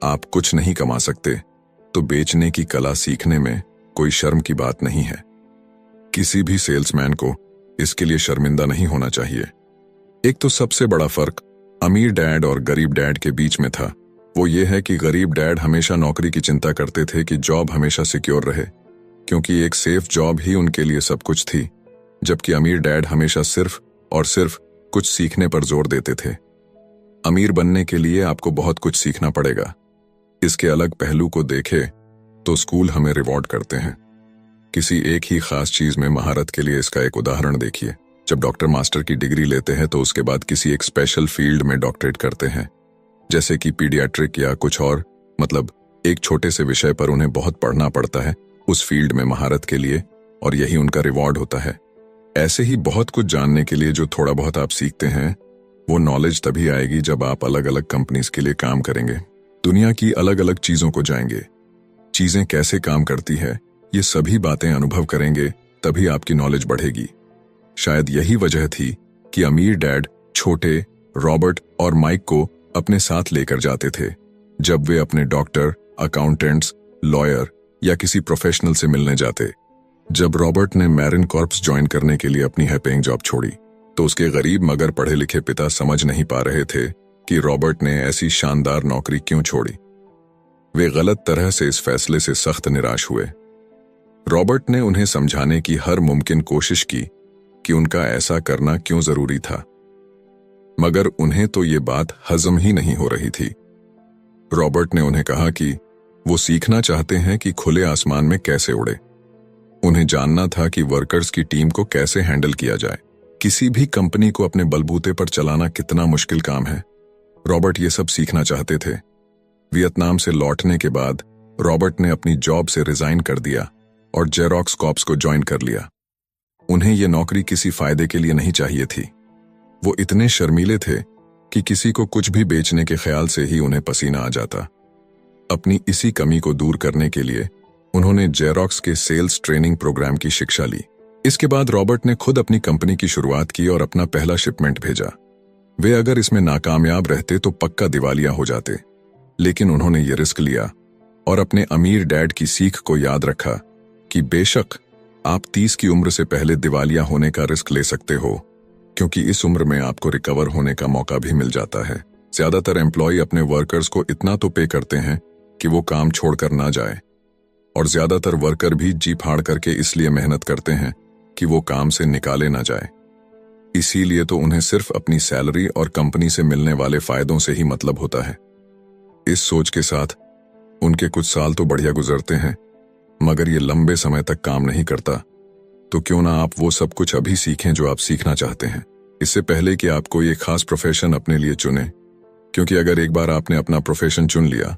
आप कुछ नहीं कमा सकते। तो बेचने की कला सीखने में कोई शर्म की बात नहीं है। किसी भी सेल्समैन को इसके लिए शर्मिंदा नहीं होना चाहिए। एक तो सबसे बड़ा फर्क अमीर डैड और गरीब डैड के बीच में था, वो ये है कि गरीब डैड हमेशा नौकरी की चिंता करते थे कि जॉब हमेशा सिक्योर रहे, क्योंकि एक सेफ जॉब ही उनके लिए सब कुछ थी, जबकि अमीर डैड हमेशा सिर्फ और सिर्फ कुछ सीखने पर जोर देते थे। अमीर बनने के लिए आपको बहुत कुछ सीखना पड़ेगा। इसके अलग पहलू को देखें तो स्कूल हमें रिवॉर्ड करते हैं किसी एक ही खास चीज में महारत के लिए। इसका एक उदाहरण देखिए, जब डॉक्टर मास्टर की डिग्री लेते हैं तो उसके बाद किसी एक स्पेशल फील्ड में डॉक्टरेट करते हैं, जैसे कि पीडियाट्रिक या कुछ और, मतलब एक छोटे से विषय पर उन्हें बहुत पढ़ना पड़ता है उस फील्ड में महारत के लिए, और यही उनका रिवॉर्ड होता है। ऐसे ही बहुत कुछ जानने के लिए जो थोड़ा बहुत आप सीखते हैं, वो नॉलेज तभी आएगी जब आप अलग अलग कंपनीज के लिए काम करेंगे, दुनिया की अलग अलग चीजों को जाएंगे, चीजें कैसे काम करती है ये सभी बातें अनुभव करेंगे, तभी आपकी नॉलेज बढ़ेगी। शायद यही वजह थी कि अमीर डैड छोटे रॉबर्ट और माइक को अपने साथ लेकर जाते थे जब वे अपने डॉक्टर, अकाउंटेंट्स, लॉयर या किसी प्रोफेशनल से मिलने जाते। जब रॉबर्ट ने मैरिन कॉर्प्स ज्वाइन करने के लिए अपनी हाई पेइंग जॉब छोड़ी, तो उसके गरीब मगर पढ़े लिखे पिता समझ नहीं पा रहे थे कि रॉबर्ट ने ऐसी शानदार नौकरी क्यों छोड़ी। वे गलत तरह से इस फैसले से सख्त निराश हुए। रॉबर्ट ने उन्हें समझाने की हर मुमकिन कोशिश की कि उनका ऐसा करना क्यों जरूरी था, मगर उन्हें तो ये बात हजम ही नहीं हो रही थी। रॉबर्ट ने उन्हें कहा कि वो सीखना चाहते हैं कि खुले आसमान में कैसे उड़े। उन्हें जानना था कि वर्कर्स की टीम को कैसे हैंडल किया जाए। किसी भी कंपनी को अपने बलबूते पर चलाना कितना मुश्किल काम है। रॉबर्ट ये सब सीखना चाहते थे। वियतनाम से लौटने के बाद रॉबर्ट ने अपनी जॉब से रिजाइन कर दिया और जेरोक्स कॉर्प्स को ज्वाइन कर लिया। उन्हें यह नौकरी किसी फायदे के लिए नहीं चाहिए थी। वो इतने शर्मीले थे कि किसी को कुछ भी बेचने के ख्याल से ही उन्हें पसीना आ जाता। अपनी इसी कमी को दूर करने के लिए उन्होंने जेरोक्स के सेल्स ट्रेनिंग प्रोग्राम की शिक्षा ली। इसके बाद रॉबर्ट ने खुद अपनी कंपनी की शुरुआत की और अपना पहला शिपमेंट भेजा। वे अगर इसमें नाकामयाब रहते तो पक्का दिवालिया हो जाते, लेकिन उन्होंने ये रिस्क लिया और अपने अमीर डैड की सीख को याद रखा कि बेशक आप 30 की उम्र से पहले दिवालिया होने का रिस्क ले सकते हो, क्योंकि इस उम्र में आपको रिकवर होने का मौका भी मिल जाता है। ज्यादातर एम्प्लॉय अपने वर्कर्स को इतना तो पे करते हैं कि वो काम छोड़कर ना जाए, और ज्यादातर वर्कर भी जी फाड़ करके इसलिए मेहनत करते हैं कि वो काम से निकाले ना जाए। इसीलिए तो उन्हें सिर्फ अपनी सैलरी और कंपनी से मिलने वाले फायदों से ही मतलब होता है। इस सोच के साथ उनके कुछ साल तो बढ़िया गुजरते हैं, मगर ये लंबे समय तक काम नहीं करता। तो क्यों ना आप वो सब कुछ अभी सीखें जो आप सीखना चाहते हैं, इससे पहले कि आप कोई एक खास प्रोफेशन अपने लिए चुने, क्योंकि अगर एक बार आपने अपना प्रोफेशन चुन लिया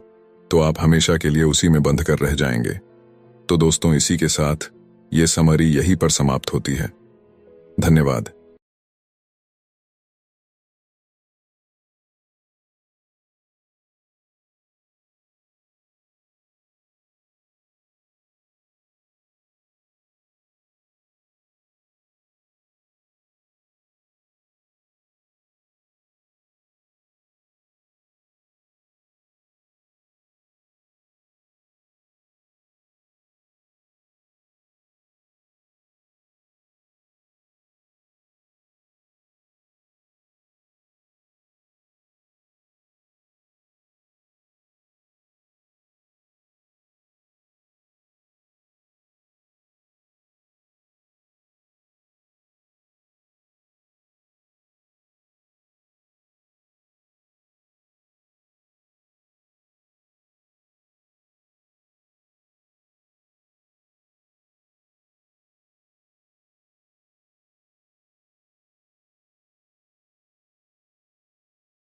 तो आप हमेशा के लिए उसी में बंध कर रह जाएंगे। तो दोस्तों, इसी के साथ ये समरी यहीं पर समाप्त होती है। धन्यवाद।